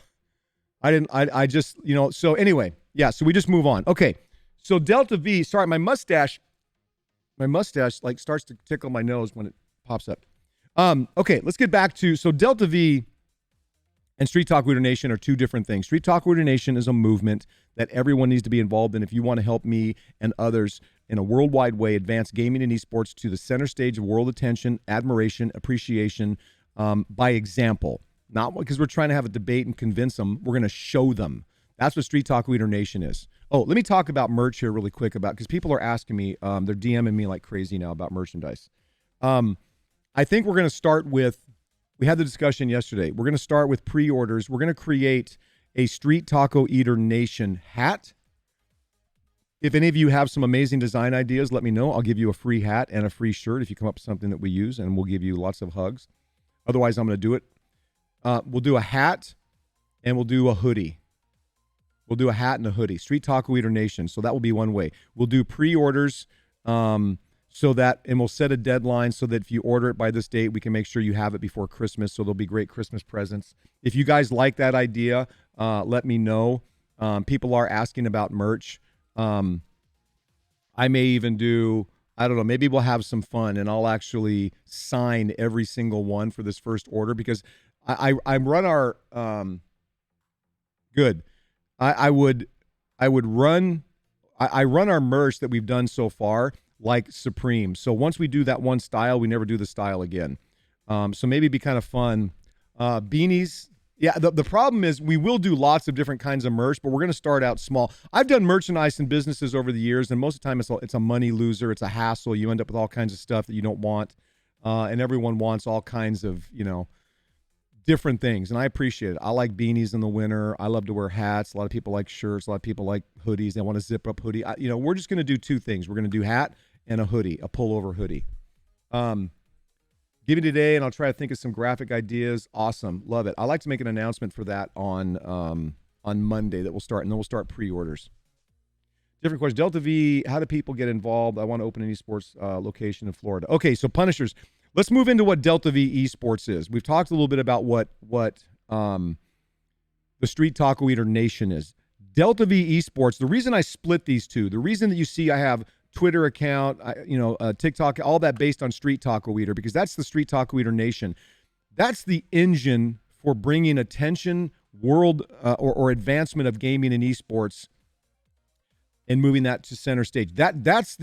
I didn't. I just, so anyway, yeah, so we just move on. Okay. So Delta V, sorry, my mustache like starts to tickle my nose when it pops up. Okay, let's get back to, so Delta V and Street Talk Eater Nation are two different things. Street Talk Eater Nation is a movement that everyone needs to be involved in if you want to help me and others in a worldwide way advance gaming and esports to the center stage of world attention, admiration, appreciation, by example. Not because we're trying to have a debate and convince them. We're going to show them. That's what Street Talk Eater Nation is. Oh, let me talk about merch here really quick because people are asking me, they're DMing me like crazy now about merchandise. I think we're going to start with, we had the discussion yesterday. We're going to start with pre-orders. We're going to create a Street Taco Eater Nation hat. If any of you have some amazing design ideas, let me know. I'll give you a free hat and a free shirt if you come up with something that we use, and we'll give you lots of hugs. Otherwise, I'm going to do it. We'll do a hat and we'll do a hoodie. We'll do a hat and a hoodie. Street Taco Eater Nation. So that will be one way. We'll do pre-orders and we'll set a deadline so that if you order it by this date, we can make sure you have it before Christmas. So there'll be great Christmas presents. If you guys like that idea, let me know. People are asking about merch. I may even do, I don't know, maybe we'll have some fun and I'll actually sign every single one for this first order because I run our, good. I run our merch that we've done so far like Supreme. So once we do that one style, we never do the style again. So maybe it'd be kind of fun. Beanies. Yeah, the problem is we will do lots of different kinds of merch, but we're going to start out small. I've done merchandise in businesses over the years, and most of the time it's a money loser. It's a hassle. You end up with all kinds of stuff that you don't want, and everyone wants all kinds of, different things, and I appreciate it. I like beanies in the winter. I love to wear hats. A lot of people like shirts. A lot of people like hoodies. They want a zip-up hoodie. We're just going to do two things. We're going to do hat and a hoodie, a pullover hoodie. Give me today, and I'll try to think of some graphic ideas. Awesome. Love it. I like to make an announcement for that on Monday that we'll start, and then we'll start pre-orders. Different question. Delta V, how do people get involved? I want to open an esports location in Florida. Okay, so Punishers. Let's move into what Delta V Esports is. We've talked a little bit about what the Street Taco Eater Nation is. Delta V Esports, the reason I split these two, the reason that you see I have Twitter account, TikTok, all that based on Street Taco Eater, because that's the Street Taco Eater Nation. That's the engine for bringing attention, world or advancement of gaming and esports and moving that to center stage. That's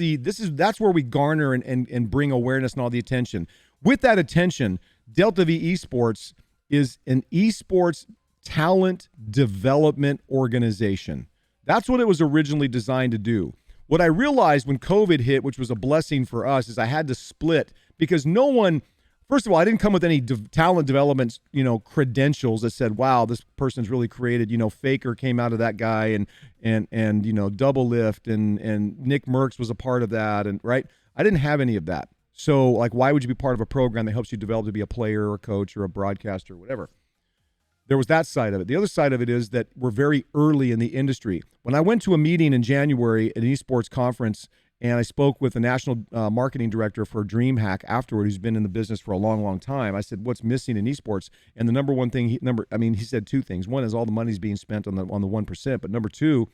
where we garner and bring awareness and all the attention. With that attention, Delta V Esports is an esports talent development organization. That's what it was originally designed to do. What I realized when COVID hit, which was a blessing for us, is I had to split because no one first of all, I didn't come with any talent development, credentials that said, wow, this person's really created, Faker came out of that guy and double lift and Nick Merckx was a part of that. And right. I didn't have any of that. So like, why would you be part of a program that helps you develop to be a player or a coach or a broadcaster or whatever? There was that side of it. The other side of it is that we're very early in the industry. When I went to a meeting in January at an esports conference and I spoke with the national marketing director for DreamHack afterward, who's been in the business for a long, long time, I said, what's missing in esports? And the number one thing, he said two things. One is all the money's being spent on the 1%. But number two,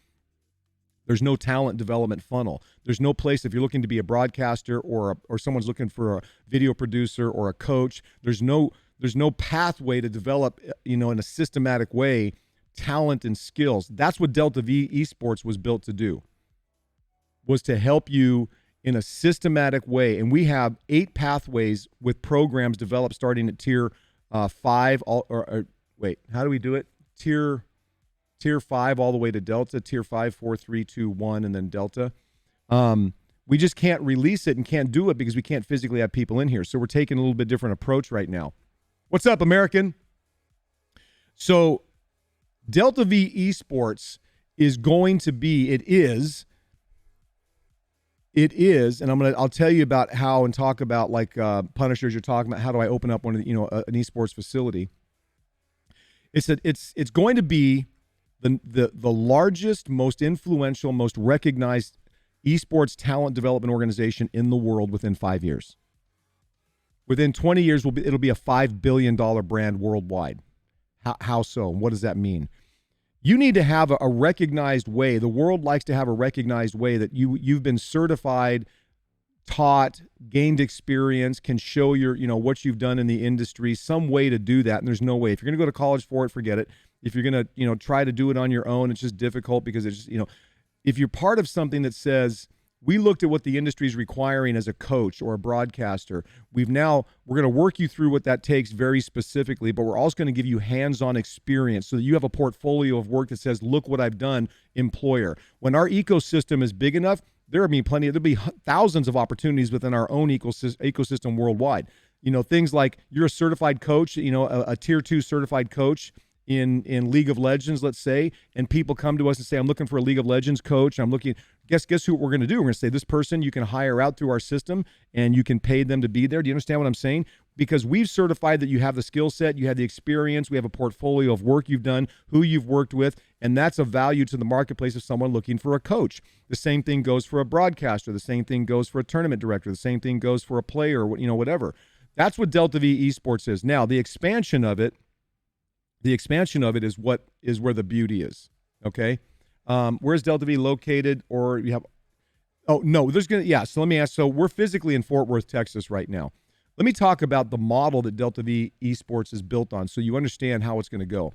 there's no talent development funnel. There's no place if you're looking to be a broadcaster or someone's looking for a video producer or a coach. There's no pathway to develop, in a systematic way, talent and skills. That's what Delta V Esports was built to do, was to help you in a systematic way. And we have 8 pathways with programs developed starting at tier 5. Wait, how do we do it? Tier 5 all the way to Delta, tier 5, 4, 3, 2, 1, and then Delta. We just can't release it and can't do it because we can't physically have people in here. So we're taking a little bit different approach right now. What's up, American? So Delta V Esports is going to be, it is, and I'll tell you about how and talk about like Punishers you're talking about, how do I open up one of the, an esports facility. It's going to be the largest, most influential, most recognized esports talent development organization in the world within 5 years. Within 20 years, it'll be a $5 billion brand worldwide. How so? And what does that mean? You need to have a recognized way. The world likes to have a recognized way that you've been certified, taught, gained experience, can show your, what you've done in the industry, some way to do that. And there's no way. If you're going to go to college for it, forget it. If you're going to, try to do it on your own, it's just difficult because it's just, if you're part of something that says, we looked at what the industry is requiring as a coach or a broadcaster. We're going to work you through what that takes very specifically, but we're also going to give you hands-on experience so that you have a portfolio of work that says, look what I've done, employer. When our ecosystem is big enough, there'll be thousands of opportunities within our own ecosystem worldwide. Things like you're a certified coach, a tier 2 certified coach in League of Legends, let's say, and people come to us and say, I'm looking for a League of Legends coach. I'm looking, guess who we're going to do? We're going to say, this person you can hire out through our system and you can pay them to be there. Do you understand what I'm saying? Because we've certified that you have the skill set, you have the experience, we have a portfolio of work you've done, who you've worked with, and that's a value to the marketplace of someone looking for a coach. The same thing goes for a broadcaster. The same thing goes for a tournament director. The same thing goes for a player, whatever. That's what Delta V Esports is. Now, the expansion of it is where the beauty is. Okay. Where's Delta V located? Or you have, so let me ask. So we're physically in Fort Worth, Texas right now. Let me talk about the model that Delta V Esports is built on so you understand how it's going to go.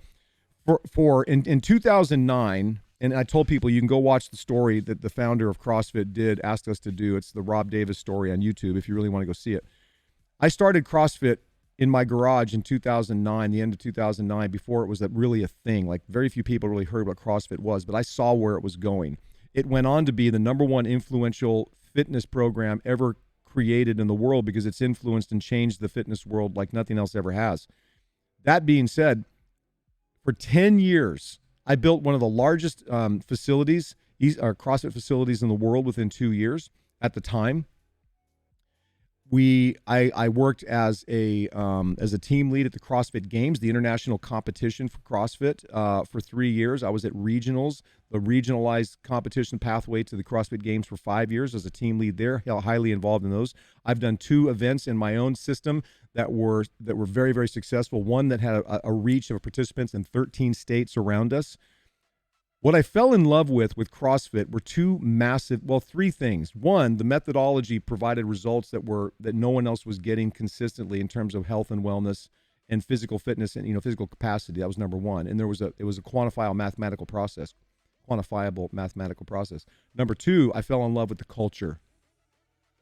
In 2009, and I told people you can go watch the story that the founder of CrossFit asked us to do. It's the Rob Davis story on YouTube if you really want to go see it. I started CrossFit in my garage in 2009, the end of 2009, before it was really a thing. Like very few people really heard what CrossFit was, but I saw where it was going. It went on to be the number one influential fitness program ever created in the world because it's influenced and changed the fitness world like nothing else ever has. That being said, for 10 years, I built one of the largest facilities, CrossFit facilities in the world within 2 years at the time. I worked as a team lead at the CrossFit Games, the international competition for CrossFit, for 3 years. I was at regionals, the regionalized competition pathway to the CrossFit Games for 5 years as a team lead there, highly involved in those. I've done 2 events in my own system that were very, very successful. One that had a reach of participants in 13 states around us. What I fell in love with CrossFit were 3 things. One, the methodology provided results that no one else was getting consistently in terms of health and wellness and physical fitness and physical capacity. That was number one. And it was a quantifiable mathematical process. Number 2, I fell in love with the culture.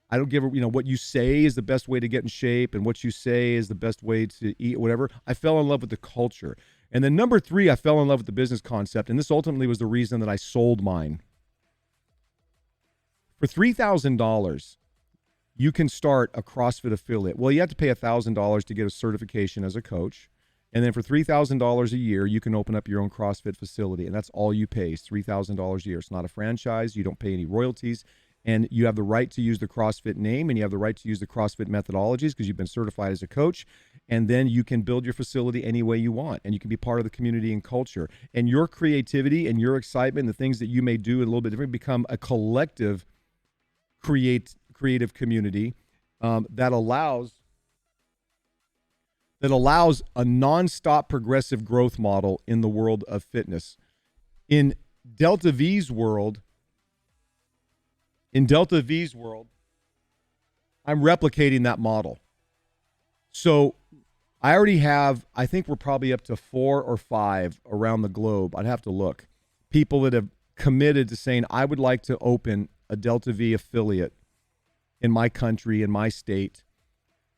I don't give what you say is the best way to get in shape and what you say is the best way to eat, whatever. I fell in love with the culture. And then number 3, I fell in love with the business concept. And this ultimately was the reason that I sold mine. For $3,000, you can start a CrossFit affiliate. Well, you have to pay $1,000 to get a certification as a coach. And then for $3,000 a year, you can open up your own CrossFit facility. And that's all you pay is $3,000 a year. It's not a franchise. You don't pay any royalties. And you have the right to use the CrossFit name, and you have the right to use the CrossFit methodologies because you've been certified as a coach. And then you can build your facility any way you want, and you can be part of the community and culture. And your creativity and your excitement, the things that you may do a little bit different, become a collective creative community that allows a nonstop progressive growth model in the world of fitness. In Delta V's world, I'm replicating that model. So I already have, I think we're probably up to 4 or 5 around the globe. I'd have to look. People that have committed to saying, I would like to open a Delta V affiliate in my country, in my state.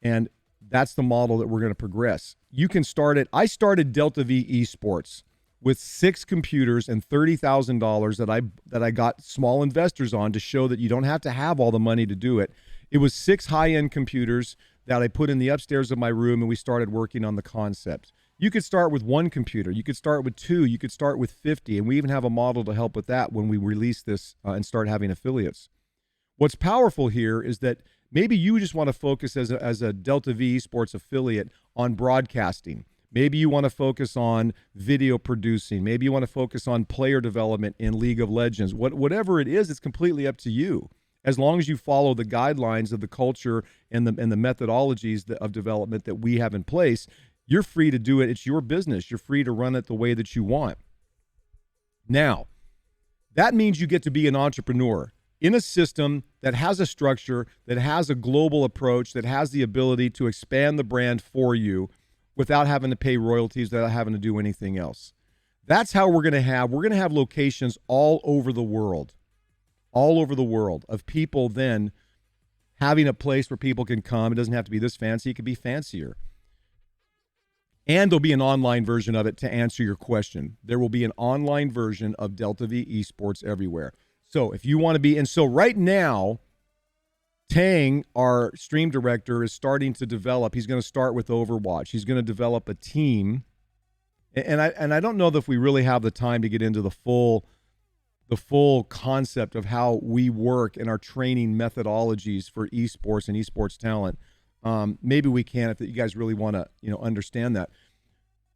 And that's the model that we're going to progress. You can start it. I started Delta V Esports with 6 computers and $30,000 that I got small investors on to show that you don't have to have all the money to do it. It was 6 high-end computers that I put in the upstairs of my room, and we started working on the concept. You could start with 1 computer. You could start with 2. You could start with 50. And we even have a model to help with that when we release this and start having affiliates. What's powerful here is that maybe you just want to focus as a Delta V Esports affiliate on broadcasting. Maybe you want to focus on video producing. Maybe you want to focus on player development in League of Legends. Whatever it is, it's completely up to you. As long as you follow the guidelines of the culture and the methodologies of development that we have in place, you're free to do it. It's your business. You're free to run it the way that you want. Now, that means you get to be an entrepreneur in a system that has a structure, that has a global approach, that has the ability to expand the brand for you without having to pay royalties, without having to do anything else. That's how we're going to have locations all over the world, of people then having a place where people can come. It doesn't have to be this fancy. It could be fancier. And there'll be an online version of it to answer your question. There will be an online version of Delta V Esports everywhere. So if you want to be, and so right now, Tang, our stream director, is starting to develop. He's going to start with Overwatch. He's going to develop a team. And I don't know if we really have the time to get into the full concept of how we work and our training methodologies for esports and esports talent. Maybe we can if you guys really want to, understand that.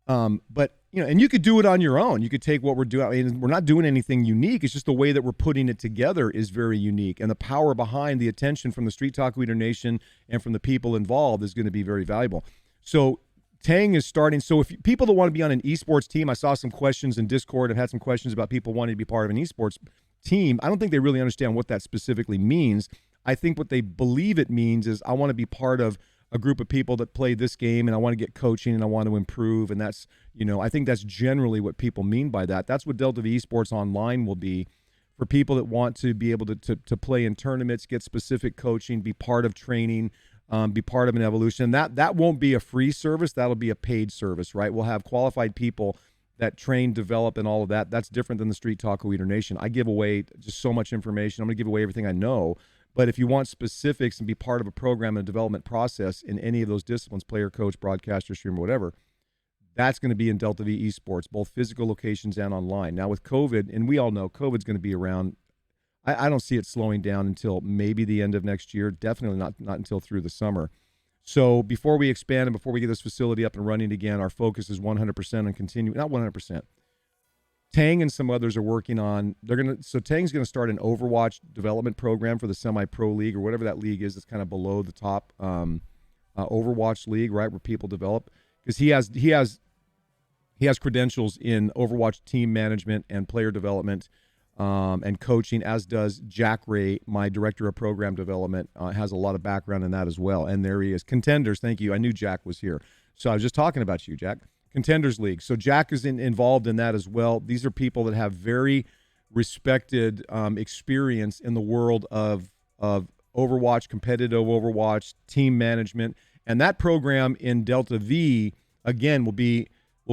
But and you could do it on your own. You could take what we're doing. I mean, we're not doing anything unique. It's just the way that we're putting it together is very unique, and the power behind the attention from the Street Talk Leader Nation and from the people involved is going to be very valuable. So Tang is starting. So if people that want to be on an esports team, I saw some questions in Discord. I've had some questions about people wanting to be part of an esports team. I don't think they really understand what that specifically means. I think what they believe it means is I want to be part of a group of people that play this game, and I want to get coaching, and I want to improve. And that's, I think that's generally what people mean by that. That's what Delta V Esports Online will be for people that want to be able to play in tournaments, get specific coaching, be part of training, be part of an evolution. That won't be a free service. That'll be a paid service, right? We'll have qualified people that train, develop, and all of that. That's different than the Street Talk Leader Nation. I give away just so much information. I'm going to give away everything I know. But if you want specifics and be part of a program and development process in any of those disciplines, player, coach, broadcaster, streamer, whatever, that's going to be in Delta V Esports, both physical locations and online. Now with COVID, and we all know COVID's going to be around, I don't see it slowing down until maybe the end of next year, definitely not until through the summer. So before we expand and before we get this facility up and running again, our focus is 100% on continuing, not 100%. Tang and some others are working on, so Tang's going to start an Overwatch development program for the semi-pro league or whatever that league is that's kind of below the top Overwatch league, right, where people develop. Because he has credentials in Overwatch team management and player development and coaching, as does Jack Ray, my director of program development, has a lot of background in that as well. And there he is. Contenders, thank you. I knew Jack was here. So I was just talking about you, Jack. Contenders League. So Jack is involved in that as well. These are people that have very respected experience in the world of Overwatch, competitive Overwatch, team management. And that program in Delta V, again, will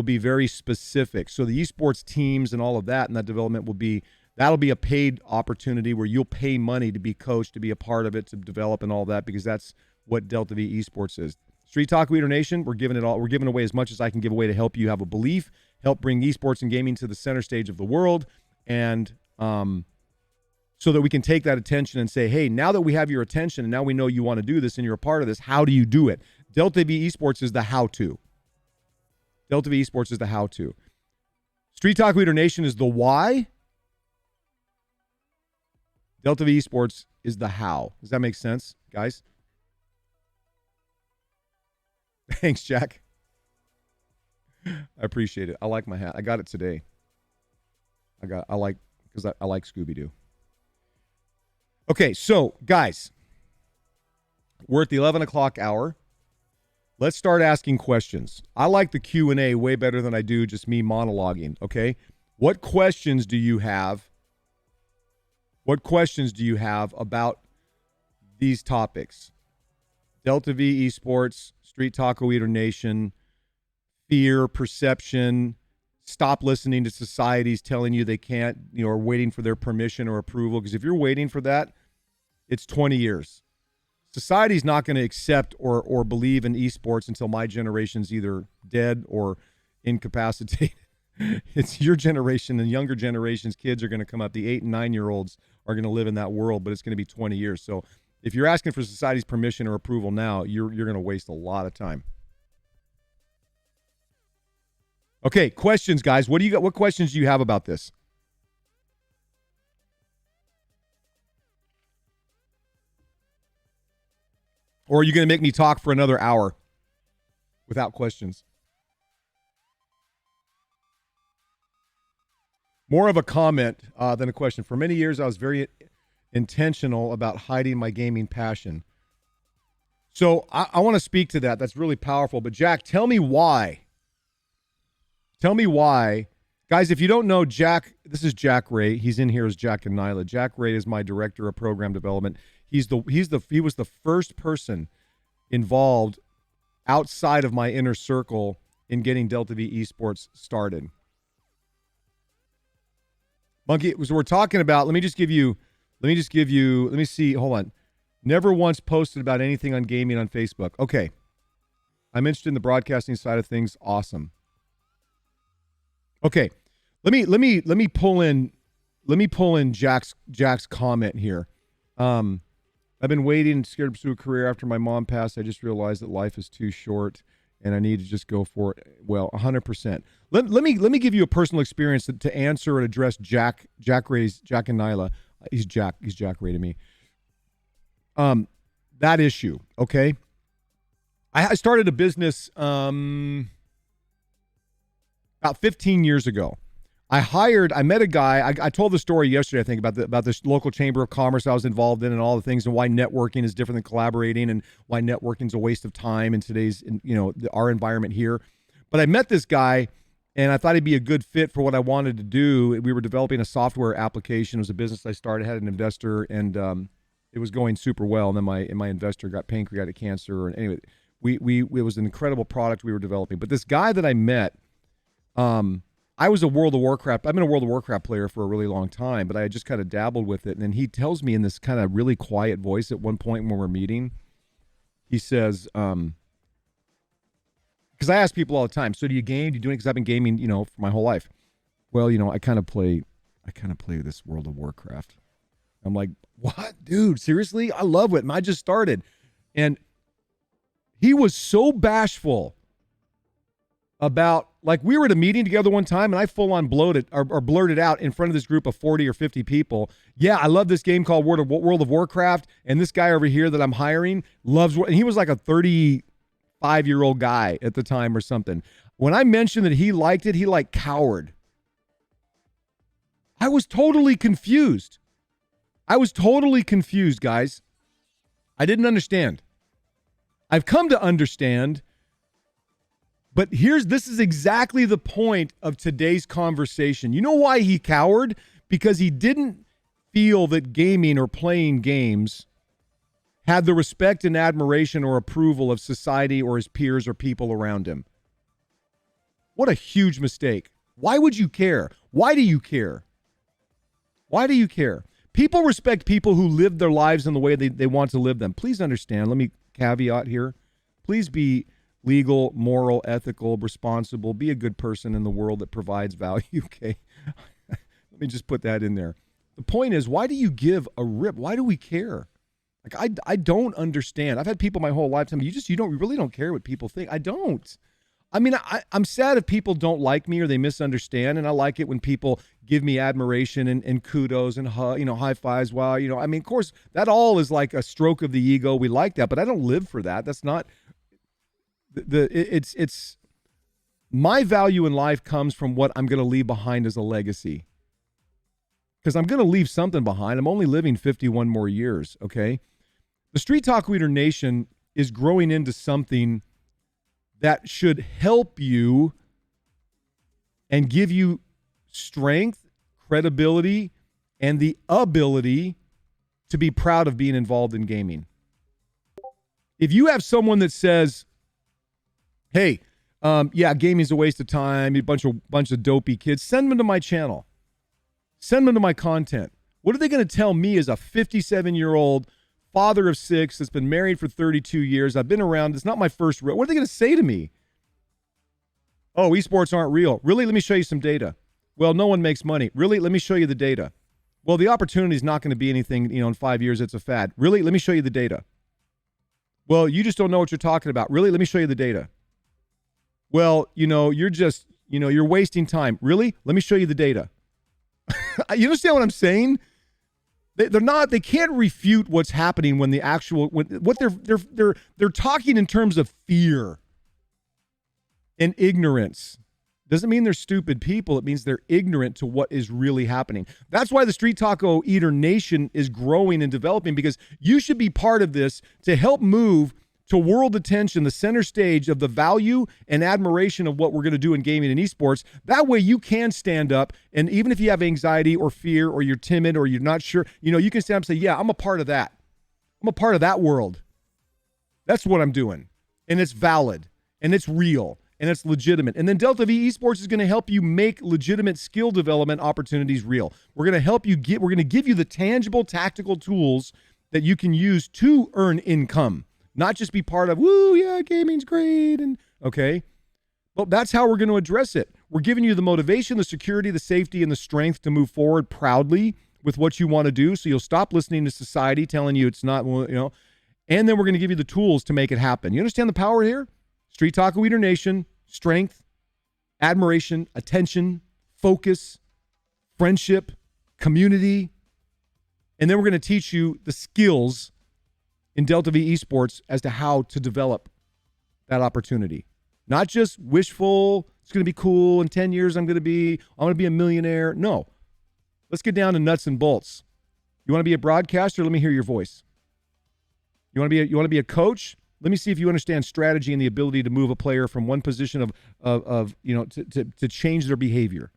be very specific. So the esports teams and all of that and that development will be That'll be a paid opportunity where you'll pay money to be coached, to be a part of it, to develop and all that, because that's what Delta V Esports is. Street Talk Leader Nation, we're giving it all. We're giving away as much as I can give away to help you have a belief, help bring esports and gaming to the center stage of the world, and so that we can take that attention and say, hey, now that we have your attention and now we know you want to do this and you're a part of this, how do you do it? Delta V Esports is the how-to. Delta V Esports is the how-to. Street Talk Leader Nation is the why. Delta V Esports is the how. Does that make sense, guys? Thanks, Jack. I appreciate it. I like my hat. I got it today. I like Scooby-Doo. Okay, so guys, we're at the 11 o'clock hour. Let's start asking questions. I like the Q&A way better than I do just me monologuing, okay? What questions do you have? What questions do you have about these topics? Delta V Esports, Street Talk Leader Nation, fear, perception, stop listening to societies telling you they can't, or waiting for their permission or approval. Because if you're waiting for that, it's 20 years. Society's not going to accept or believe in esports until my generation's either dead or incapacitated. It's your generation and younger generations. Kids are going to come up. The 8 and 9-year-olds are going to live in that world, but it's going to be 20 years. So if you're asking for society's permission or approval now, you're going to waste a lot of time. Okay, questions, guys. What do you got? What questions do you have about this? Or are you going to make me talk for another hour without questions? More of a comment than a question. For many years, I was very intentional about hiding my gaming passion. So I want to speak to that. That's really powerful. But Jack, tell me why. Tell me why. Guys, if you don't know Jack, this is Jack Ray. He's in here as Jack and Nyla. Jack Ray is my director of program development. He was the first person involved outside of my inner circle in getting Delta V Esports started. Monkey, so we're talking about, let me see, hold on. Never once posted about anything on gaming on Facebook. Okay. I'm interested in the broadcasting side of things. Awesome. Okay. Let me pull in Jack's comment here. I've been waiting, scared to pursue a career after my mom passed. I just realized that life is too short and I need to just go for it. Well, 100%. Let me give you a personal experience to answer and address Jack and Nyla. He's Jack Ray to me. That issue, okay? I started a business about 15 years ago. I met a guy. I told the story yesterday, I think, about this local chamber of commerce I was involved in and all the things and why networking is different than collaborating and why networking is a waste of time in today's, our environment here. But I met this guy and I thought he'd be a good fit for what I wanted to do. We were developing a software application. It was a business I started, had an investor, and it was going super well. And then my investor got pancreatic cancer. And anyway, it was an incredible product we were developing. But this guy that I met, I was I've been a World of Warcraft player for a really long time, but I had just kind of dabbled with it. And then he tells me in this kind of really quiet voice at one point when we're meeting, he says, because I ask people all the time, so do you game? Do you do it? Because I've been gaming, for my whole life. Well, I kind of play this World of Warcraft. I'm like, what, dude? Seriously? I love it. And I just started. And he was so bashful about, like, we were at a meeting together one time and I full on blurted out in front of this group of 40 or 50 people. Yeah, I love this game called World of Warcraft. And this guy over here that I'm hiring loves, and he was like a 35-year-old guy at the time or something. When I mentioned that he liked it, he like cowered. I was totally confused. Guys. I didn't understand. I've come to understand. But this is exactly the point of today's conversation. You know why he cowered? Because he didn't feel that gaming or playing games had the respect and admiration or approval of society or his peers or people around him. What a huge mistake. Why would you care? Why do you care? Why do you care? People respect people who live their lives in the way they want to live them. Please understand. Let me caveat here. Please be legal, moral, ethical, responsible. Be a good person in the world that provides value. Okay. Let me just put that in there. The point is, why do you give a rip? Why do we care? Like, I don't understand. I've had people my whole lifetime. You really don't care what people think. I don't. I mean, I'm sad if people don't like me or they misunderstand, and I like it when people give me admiration and kudos and high fives. Wow, I mean, of course, that all is like a stroke of the ego. We like that, but I don't live for that. That's not it's my value in life comes from what I'm going to leave behind as a legacy. Because I'm going to leave something behind. I'm only living 51 more years, okay? The Street Talk Leader Nation is growing into something that should help you and give you strength, credibility, and the ability to be proud of being involved in gaming. If you have someone that says, hey, gaming's a waste of time, a bunch of dopey kids, send them to my channel. Send them to my content. What are they going to tell me as a 57-year-old father of 6 that's been married for 32 years? I've been around. It's not my first. What are they going to say to me? Oh, esports aren't real. Really? Let me show you some data. Well, no one makes money. Really? Let me show you the data. Well, the opportunity is not going to be anything, in 5 years. It's a fad. Really? Let me show you the data. Well, you just don't know what you're talking about. Really? Let me show you the data. Well, you're just, you're wasting time. Really? Let me show you the data. You understand what I'm saying? They can't refute what's happening when they're talking in terms of fear and ignorance. Doesn't mean they're stupid people. It means they're ignorant to what is really happening. That's why the Street Taco Eater Nation is growing and developing, because you should be part of this to help move to world attention, the center stage of the value and admiration of what we're going to do in gaming and esports. That way you can stand up, and even if you have anxiety or fear or you're timid or you're not sure, you can stand up and say, yeah, I'm a part of that. I'm a part of that world. That's what I'm doing. And it's valid, and it's real, and it's legitimate. And then Delta V Esports is going to help you make legitimate skill development opportunities real. We're going to help you we're going to give you the tangible tactical tools that you can use to earn income. Not just be part of, woo, yeah, gaming's great, and okay. Well, that's how we're going to address it. We're giving you the motivation, the security, the safety, and the strength to move forward proudly with what you want to do, so you'll stop listening to society telling you it's not, and then we're going to give you the tools to make it happen. You understand the power here? Street Taco Eater Nation, strength, admiration, attention, focus, friendship, community, and then we're going to teach you the skills in Delta V Esports as to how to develop that opportunity. Not just wishful, it's going to be cool, in 10 years I'm going to be a millionaire. No. Let's get down to nuts and bolts. You want to be a broadcaster? Let me hear your voice. You want to be a coach? Let me see if you understand strategy and the ability to move a player from one position to change their behavior.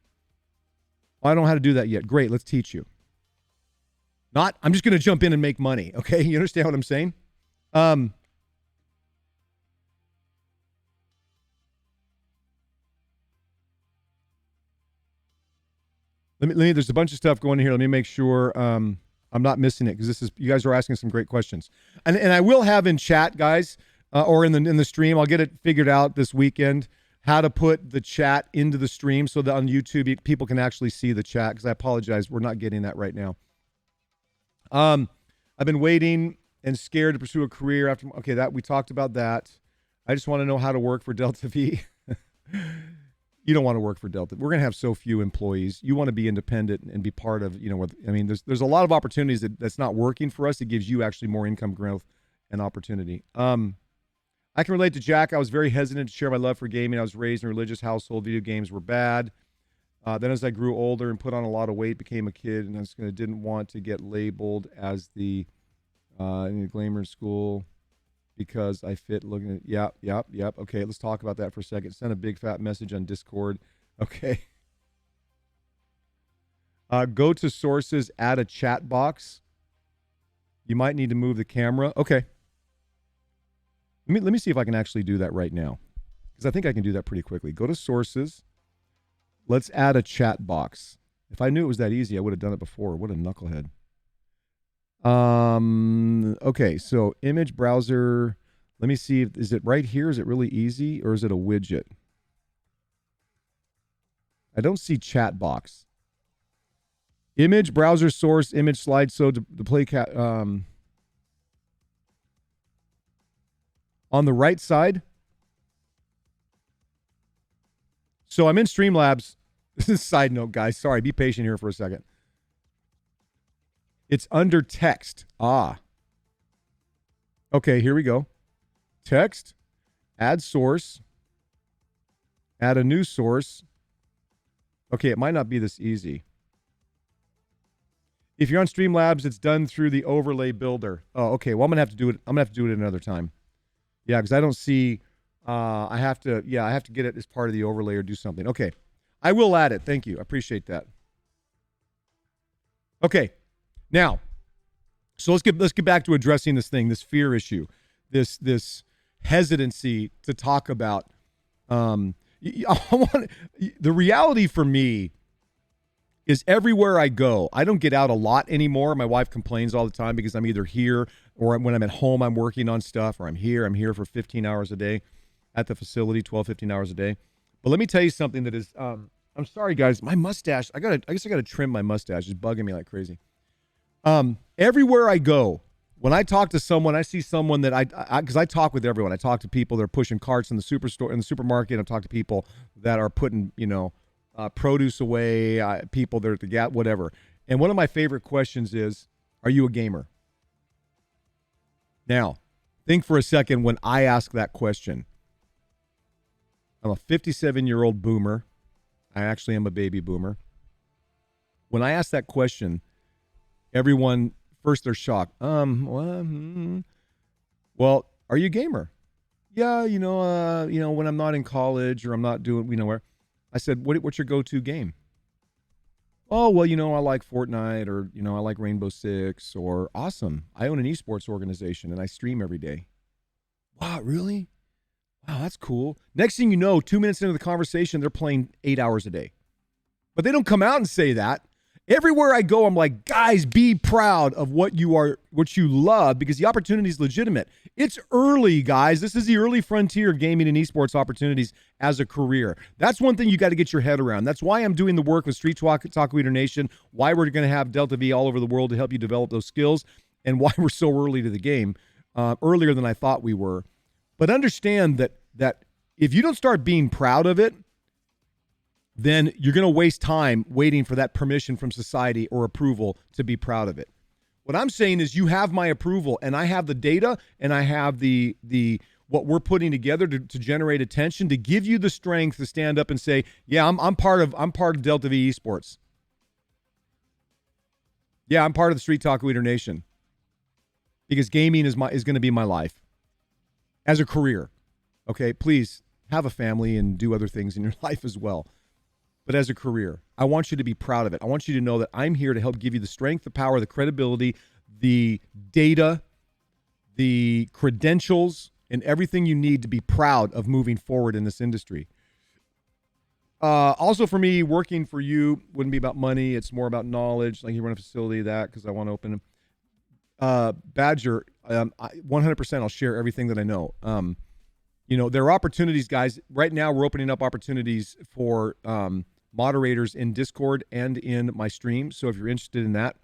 I don't know how to do that yet. Great, let's teach you. Not, I'm just going to jump in and make money. Okay, you understand what I'm saying? Let me. There's a bunch of stuff going in here. Let me make sure I'm not missing it, because you guys are asking some great questions. And I will have in chat, guys, or in the stream. I'll get it figured out this weekend, how to put the chat into the stream so that on YouTube people can actually see the chat. Because I apologize, we're not getting that right now. I've been waiting and scared to pursue a career after. Okay, that we talked about that. I just want to know how to work for Delta V. You don't want to work for Delta. We're going to have so few employees. You want to be independent and be part of, there's a lot of opportunities that's not working for us. It gives you actually more income growth and opportunity. I can relate to Jack. I was very hesitant to share my love for gaming. I was raised in a religious household. Video games were bad. Then as I grew older and put on a lot of weight, became a kid, and I didn't want to get labeled as the glamour school because I fit looking at, yep. Okay, let's talk about that for a second. Send a big fat message on Discord. Okay. Go to sources, add a chat box. You might need to move the camera. Okay. Let me see if I can actually do that right now, because I think I can do that pretty quickly. Go to sources. Let's add a chat box. If I knew it was that easy, I would have done it before. What a knucklehead. Okay, so image browser. Let me see. Is it right here? Is it really easy, or is it a widget? I don't see chat box. Image browser source, image slideshow, display on the right side. So I'm in Streamlabs. This is a side note, guys. Sorry, be patient here for a second. It's under text. Okay, here we go. Text, add source, add a new source. Okay, it might not be this easy. If you're on Streamlabs, it's done through the overlay builder. Oh, okay. Well, I'm gonna have to do it. I'm gonna have to do it another time. Yeah, because I don't see. I have to get it as part of the overlay or do something. Okay, I will add it. Thank you. I appreciate that. Okay, now, so let's get back to addressing this thing, this fear issue, this hesitancy to talk about. The reality for me is everywhere I go, I don't get out a lot anymore. My wife complains all the time because I'm either here or when I'm at home, I'm working on stuff, or I'm here for 15 hours a day at the facility, 12, 15 hours a day. But let me tell you something that is, I'm sorry, guys, my mustache, I guess I got to trim my mustache. It's bugging me like crazy. Everywhere I go, when I talk to someone, I see someone that because I talk with everyone. I talk to people that are pushing carts in the supermarket. I talk to people that are putting, produce away, people that are at the gap, whatever. And one of my favorite questions is, are you a gamer? Now, think for a second when I ask that question. I'm a 57-year-old boomer. I actually am a baby boomer. When I ask that question, everyone, first they're shocked. Well, are you a gamer? Yeah, when I'm not in college or I'm not doing, where. I said, what's your go-to game? Oh, well, I like Fortnite or, I like Rainbow Six or awesome. I own an esports organization and I stream every day. Wow, really? Wow, that's cool. Next thing you know, 2 minutes into the conversation, they're playing 8 hours a day. But they don't come out and say that. Everywhere I go, I'm like, guys, be proud of what you love because the opportunity is legitimate. It's early, guys. This is the early frontier of gaming and esports opportunities as a career. That's one thing you got to get your head around. That's why I'm doing the work with StreetTalk Leader Nation, why we're going to have Delta V all over the world to help you develop those skills, and why we're so early to the game, earlier than I thought we were. But understand that if you don't start being proud of it, then you're going to waste time waiting for that permission from society or approval to be proud of it. What I'm saying is you have my approval and I have the data and I have the what we're putting together to generate attention to give you the strength to stand up and say, yeah, I'm part of Delta V Esports. Yeah, I'm part of the StreetTalk Leader Nation. Because gaming is going to be my life as a career. Okay, please have a family and do other things in your life as well. But as a career, I want you to be proud of it. I want you to know that I'm here to help give you the strength, the power, the credibility, the data, the credentials, and everything you need to be proud of moving forward in this industry. Also for me, working for you wouldn't be about money. It's more about knowledge. Like you run a facility, because I want to open Badger, 100% I'll share everything that I know. There are opportunities, guys. Right now, we're opening up opportunities for moderators in Discord and in my stream. So if you're interested in that,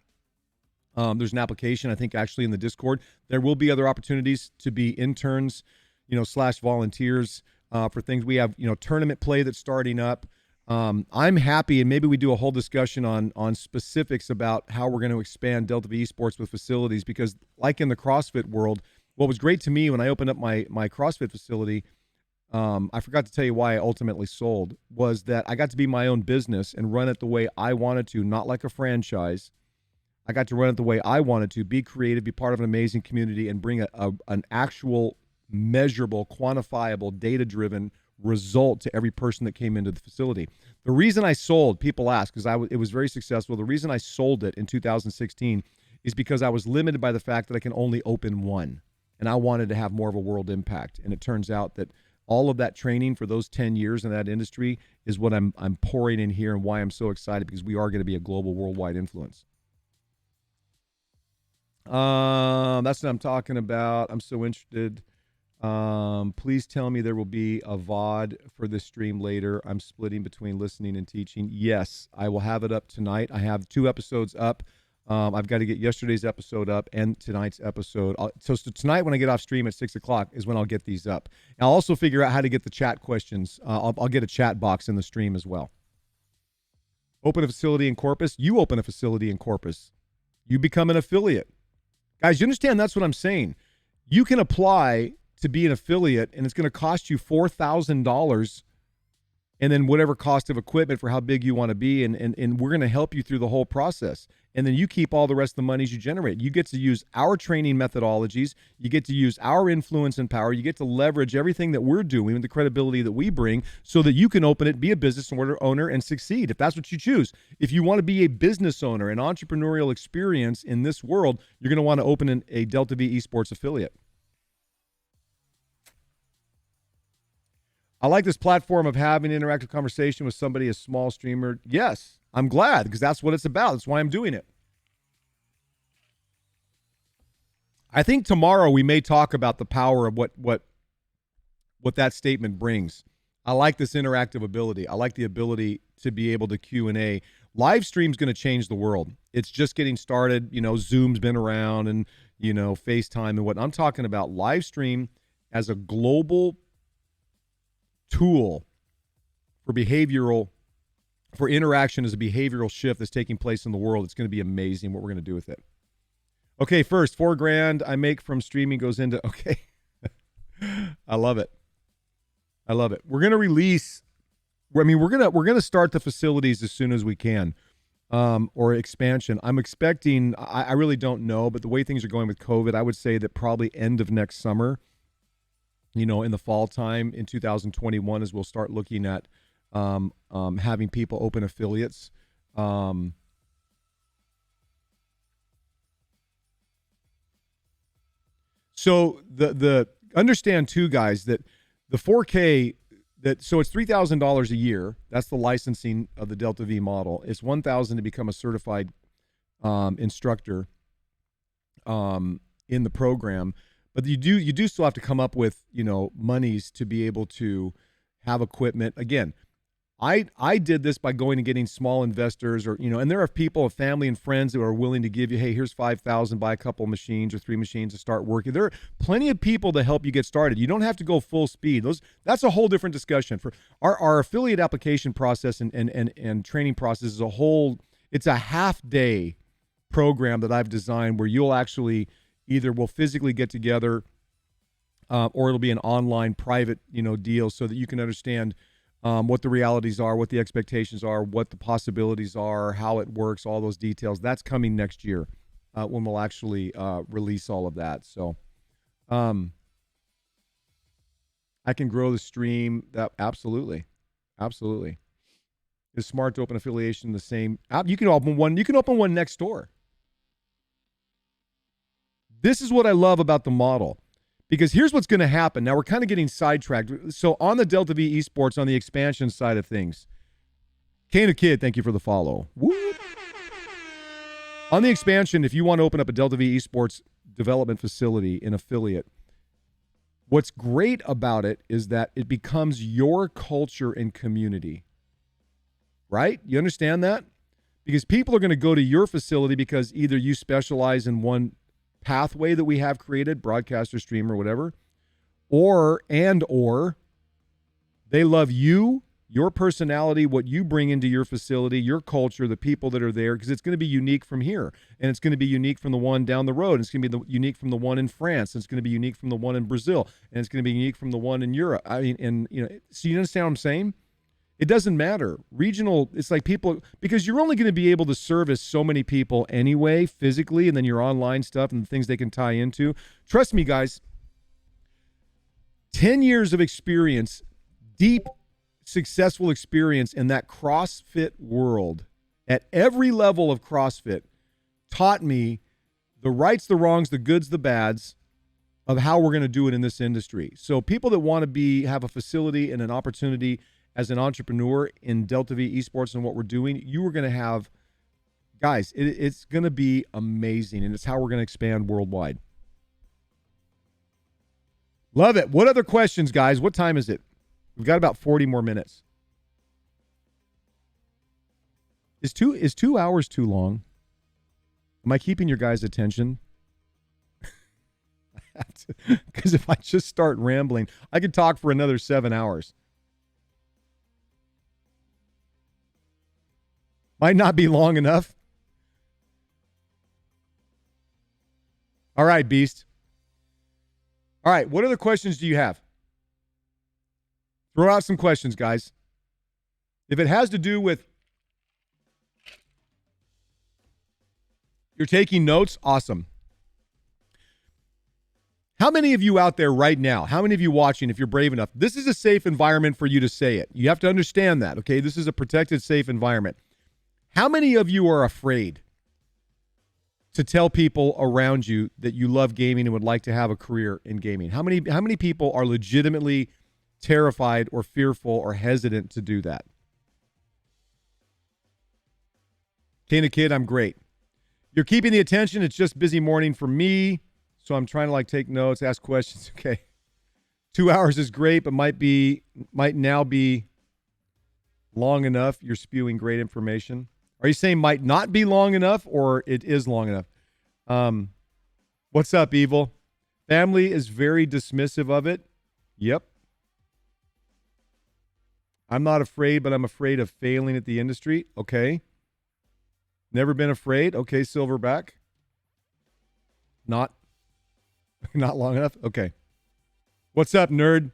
there's an application, I think, actually in the Discord. There will be other opportunities to be interns, / volunteers for things. We have, tournament play that's starting up. I'm happy, and maybe we do a whole discussion on specifics about how we're going to expand Delta V Esports with facilities, because like in the CrossFit world, what was great to me when I opened up my CrossFit facility, I forgot to tell you why I ultimately sold, was that I got to be my own business and run it the way I wanted to, not like a franchise. I got to run it the way I wanted to, be creative, be part of an amazing community, and bring an actual measurable, quantifiable, data-driven result to every person that came into the facility. The reason I sold, people ask, because it was very successful. The reason I sold it in 2016 is because I was limited by the fact that I can only open one, and I wanted to have more of a world impact. And it turns out that all of that training for those 10 years in that industry is what I'm pouring in here, and why I'm so excited, because we are going to be a global, worldwide influence. That's what I'm talking about. I'm so interested. Please tell me there will be a VOD for this stream later. I'm splitting between listening and teaching. Yes, I will have it up tonight. I have 2 episodes up. I've got to get yesterday's episode up and tonight's episode. So tonight, when I get off stream at 6 o'clock, is when I'll get these up. And I'll also figure out how to get the chat questions. I'll get a chat box in the stream as well. Open a facility in Corpus. You open a facility in Corpus. You become an affiliate. Guys, you understand that's what I'm saying. You can apply to be an affiliate, and it's going to cost you $4,000, and then whatever cost of equipment for how big you want to be, and we're going to help you through the whole process. And then you keep all the rest of the monies you generate. You get to use our training methodologies. You get to use our influence and power. You get to leverage everything that we're doing with the credibility that we bring, so that you can open it, be a business owner, and succeed if that's what you choose. If you want to be a business owner, an entrepreneurial experience in this world, you're going to want to open a Delta V Esports affiliate. I like this platform of having an interactive conversation with somebody, a small streamer. Yes, I'm glad, because that's what it's about. That's why I'm doing it. I think tomorrow we may talk about the power of what that statement brings. I like this interactive ability. I like the ability to be able to Q&A. Live stream's going to change the world. It's just getting started. You know, Zoom's been around, and, you know, FaceTime and what. I'm talking about live stream as a global tool for interaction, as a behavioral shift that's taking place in the world. It's going to be amazing what we're going to do with it. Okay, first, $4,000 I make from streaming goes into, okay. I love it. I love it. We're going to release, we're going to start the facilities as soon as we can, or expansion. I'm expecting, I really don't know, but the way things are going with COVID, I would say that probably end of next summer, you know, in the fall time in 2021, as we'll start looking at having people open affiliates. So the understand too, guys, that the 4K, so it's $3,000 a year. That's the licensing of the Delta V model. It's $1,000 to become a certified instructor in the program. But you do still have to come up with, you know, monies to be able to have equipment. Again, I did this by going and getting small investors, or, you know, and there are people, family and friends, who are willing to give you, hey, here's $5,000, buy a couple of machines or 3 machines to start working. There are plenty of people to help you get started. You don't have to go full speed. That's a whole different discussion. For our affiliate application process and training process is it's a half-day program that I've designed, where you'll actually either will physically get together, or it'll be an online private, you know, deal, so that you can understand what the realities are, what the expectations are, what the possibilities are, how it works, all those details. That's coming next year, when we'll actually release all of that. So I can grow the stream. That absolutely. It's smart to open affiliation the same app. You can open one next door. This is what I love about the model, because here's what's going to happen. Now, we're kind of getting sidetracked. So on the Delta V Esports, on the expansion side of things, Kane Kid, thank you for the follow. Woo. On the expansion, if you want to open up a Delta V Esports development facility in affiliate, what's great about it is that it becomes your culture and community, right? You understand that? Because people are going to go to your facility because either you specialize in one pathway that we have created, broadcaster, streamer, whatever, or they love you, your personality, what you bring into your facility, your culture, the people that are there, because it's going to be unique from here, and it's going to be unique from the one down the road, and it's going to be unique from the one in France, and it's going to be unique from the one in Brazil, and it's going to be unique from the one in Europe. I mean, and, you know, so you understand what I'm saying? It doesn't matter. Regional, it's like people, because you're only going to be able to service so many people anyway, physically, and then your online stuff and the things they can tie into. Trust me, guys, 10 years of experience, deep, successful experience in that CrossFit world, at every level of CrossFit, taught me the rights, the wrongs, the goods, the bads of how we're going to do it in this industry. So people that want to have a facility and an opportunity as an entrepreneur in Delta V Esports and what we're doing, you are going to have, guys, it's going to be amazing, and it's how we're going to expand worldwide. Love it. What other questions, guys? What time is it? We've got about 40 more minutes. Is 2 hours too long? Am I keeping your guys' attention? Because if I just start rambling, I could talk for another 7 hours. Might not be long enough. All right, Beast. All right, what other questions do you have? Throw out some questions, guys. If it has to do with you're taking notes, awesome. How many of you out there right now, how many of you watching, if you're brave enough, this is a safe environment for you to say it. You have to understand that, okay? This is a protected, safe environment. How many of you are afraid to tell people around you that you love gaming and would like to have a career in gaming? How many people are legitimately terrified or fearful or hesitant to do that? Kana Kid, I'm great. You're keeping the attention. It's just busy morning for me. So I'm trying to take notes, ask questions. Okay. 2 hours is great, but might now be long enough. You're spewing great information. Are you saying might not be long enough, or it is long enough? What's up, Evil? Family is very dismissive of it. Yep. I'm not afraid, but I'm afraid of failing at the industry. Okay. Never been afraid. Okay, Silverback. Not long enough? Okay. What's up, nerd?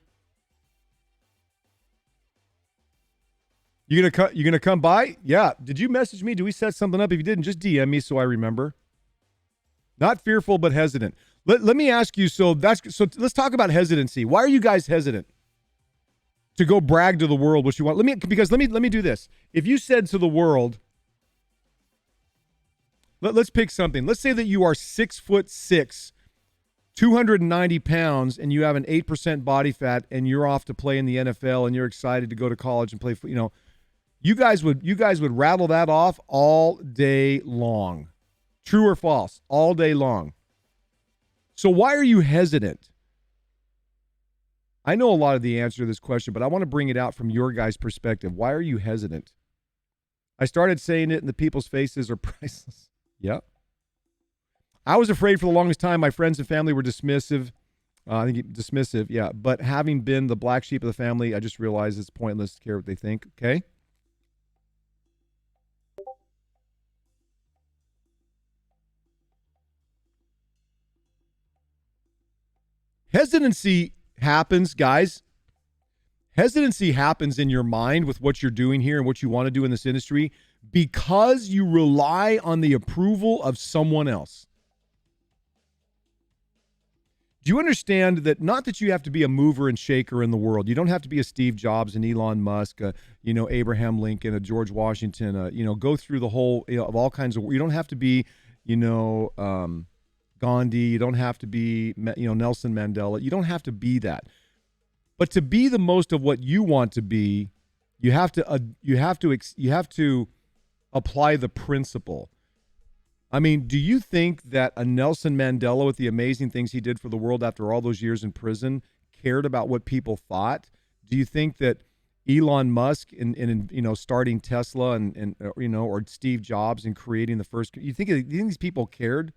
You gonna come by? Yeah. Did you message me? Did we set something up? If you didn't, just DM me so I remember. Not fearful, but hesitant. Let me ask you, so let's talk about hesitancy. Why are you guys hesitant to go brag to the world what you want? Let me do this. If you said to the world, let's pick something. Let's say that you are 6'6", 290 pounds, and you have an 8% body fat, and you're off to play in the NFL, and you're excited to go to college and play. You guys would rattle that off all day long. True or false? All day long. So why are you hesitant? I know a lot of the answer to this question, but I want to bring it out from your guys' perspective. Why are you hesitant? I started saying it, and the people's faces are priceless. Yep. I was afraid for the longest time. My friends and family were dismissive. I think dismissive, yeah. But having been the black sheep of the family, I just realized it's pointless to care what they think. Okay. Hesitancy happens, guys. Hesitancy happens in your mind with what you're doing here and what you want to do in this industry because you rely on the approval of someone else. Do you understand that not that you have to be a mover and shaker in the world? You don't have to be a Steve Jobs and Elon Musk, Abraham Lincoln, a George Washington, go through the whole, of all kinds of, you don't have to be, Gandhi. You don't have to be, Nelson Mandela. You don't have to be that. But to be the most of what you want to be, you have to apply the principle. I mean, do you think that a Nelson Mandela, with the amazing things he did for the world after all those years in prison, cared about what people thought? Do you think that Elon Musk in starting Tesla and or Steve Jobs and creating the first, do you think these people cared?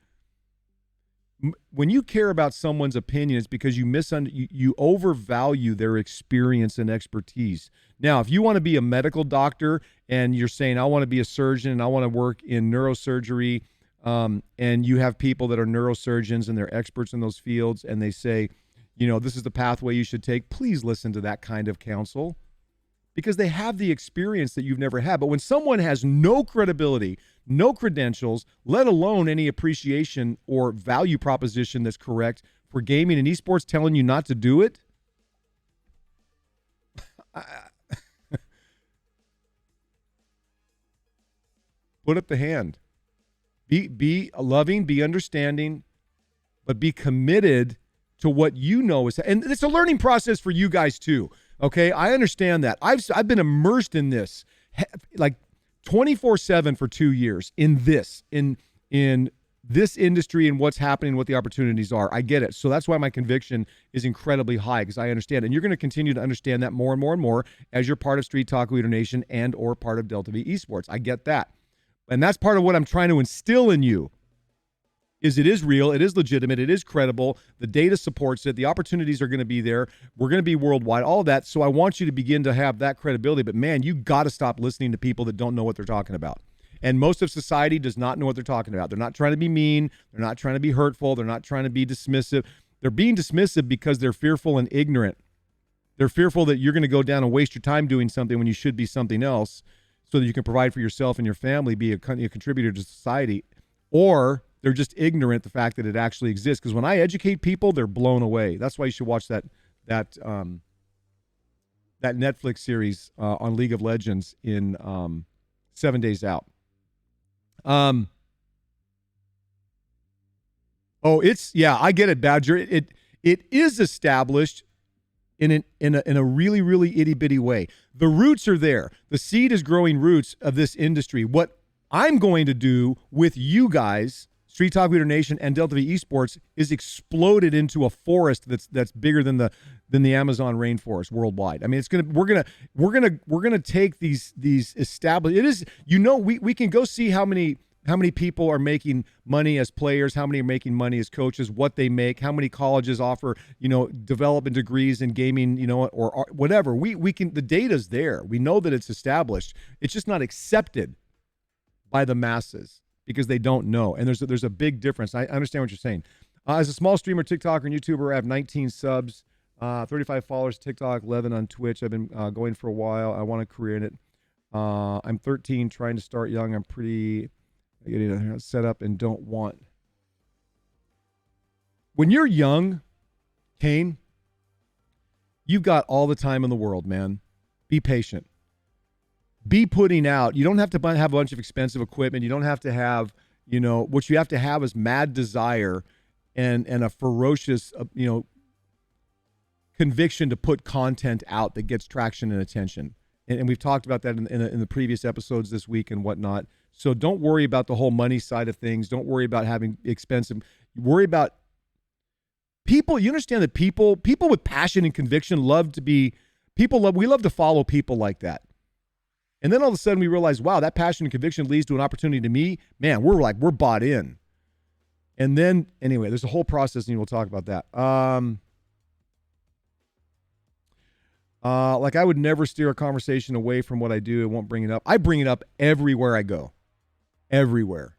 When you care about someone's opinion, it's because you overvalue their experience and expertise. Now, if you want to be a medical doctor and you're saying, I want to be a surgeon and I want to work in neurosurgery, and you have people that are neurosurgeons and they're experts in those fields, and they say, this is the pathway you should take, please listen to that kind of counsel, because they have the experience that you've never had. But when someone has no credibility, no credentials, let alone any appreciation or value proposition that's correct for gaming and esports, telling you not to do it, put up the hand. Be loving, be understanding, but be committed to what you know is, and it's a learning process for you guys too. Okay, I understand that. I've been immersed in this like 24/7 for 2 years in this industry and what's happening, what the opportunities are. I get it. So that's why my conviction is incredibly high, because I understand. And you're going to continue to understand that more and more and more as you're part of Street Talk Leader Nation and or part of Delta V Esports. I get that. And that's part of what I'm trying to instill in you. Is it is real, it is legitimate, it is credible, the data supports it, the opportunities are going to be there, we're going to be worldwide, all of that. So I want you to begin to have that credibility. But man, you got to stop listening to people that don't know what they're talking about. And most of society does not know what they're talking about. They're not trying to be mean, they're not trying to be hurtful, they're not trying to be dismissive. They're being dismissive because they're fearful and ignorant. They're fearful that you're going to go down and waste your time doing something when you should be something else, so that you can provide for yourself and your family, be a contributor to society. Or they're just ignorant the fact that it actually exists. Because when I educate people, they're blown away. That's why you should watch that Netflix series on League of Legends in 7 Days Out. I get it, Badger. It is established in a really, really itty bitty way. The roots are there. The seed is growing roots of this industry. What I'm going to do with you guys, Street Talk Leader Nation and Delta V Esports, is exploded into a forest that's bigger than the Amazon rainforest worldwide. I mean, we're gonna take these established. It is, we can go see how many people are making money as players, how many are making money as coaches, what they make, how many colleges offer, development degrees in gaming, or whatever. We can, the data's there. We know that it's established. It's just not accepted by the masses because they don't know. And there's a big difference. I understand what you're saying. As a small streamer, TikToker, and YouTuber, I have 19 subs, 35 followers, TikTok, 11 on Twitch. I've been going for a while. I want a career in it. I'm 13, trying to start young. I'm pretty set up and don't want. When you're young, Kane, you've got all the time in the world, man. Be patient. Be putting out. You don't have to have a bunch of expensive equipment. You don't have to have, what you have to have is mad desire and a ferocious, conviction to put content out that gets traction and attention. And we've talked about that in the previous episodes this week and whatnot. So don't worry about the whole money side of things. Don't worry about having expensive. Worry about people. You understand that people with passion and conviction we love to follow people like that. And then all of a sudden we realize, wow, that passion and conviction leads to an opportunity to me. Man, we're bought in. And then, anyway, there's a whole process, and we'll talk about that. Like I would never steer a conversation away from what I do. I won't bring it up. I bring it up everywhere I go. Everywhere.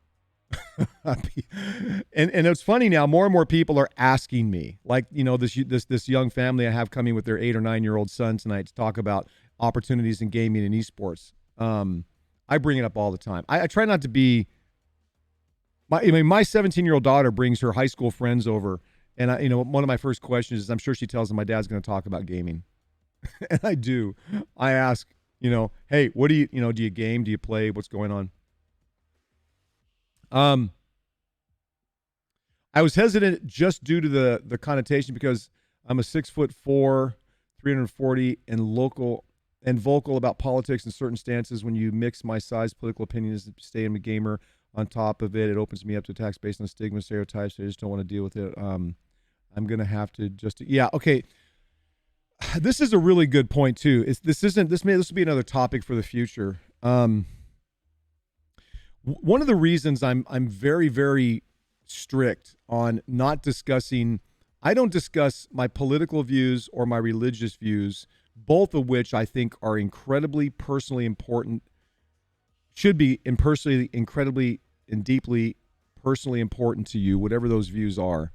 and it's funny now, more and more people are asking me, like, this young family I have coming with their 8 or 9-year-old son tonight to talk about opportunities in gaming and esports. I bring it up all the time. I try not to be, my 17-year-old daughter brings her high school friends over, and one of my first questions is, I'm sure she tells them my dad's going to talk about gaming. And I do. I ask, hey, what do you game? Do you play? What's going on? I was hesitant just due to the connotation, because I'm a 6'4", 340, and vocal about politics and certain stances. When you mix my size, political opinions, stay I'm a gamer on top of it, it opens me up to attacks based on stigma, stereotypes. So I just don't want to deal with it. I'm going to have to okay. This is a really good point too. This will be another topic for the future. One of the reasons I'm very, very strict on not discussing, I don't discuss my political views or my religious views, both of which I think are incredibly personally important, should be incredibly and deeply personally important to you, whatever those views are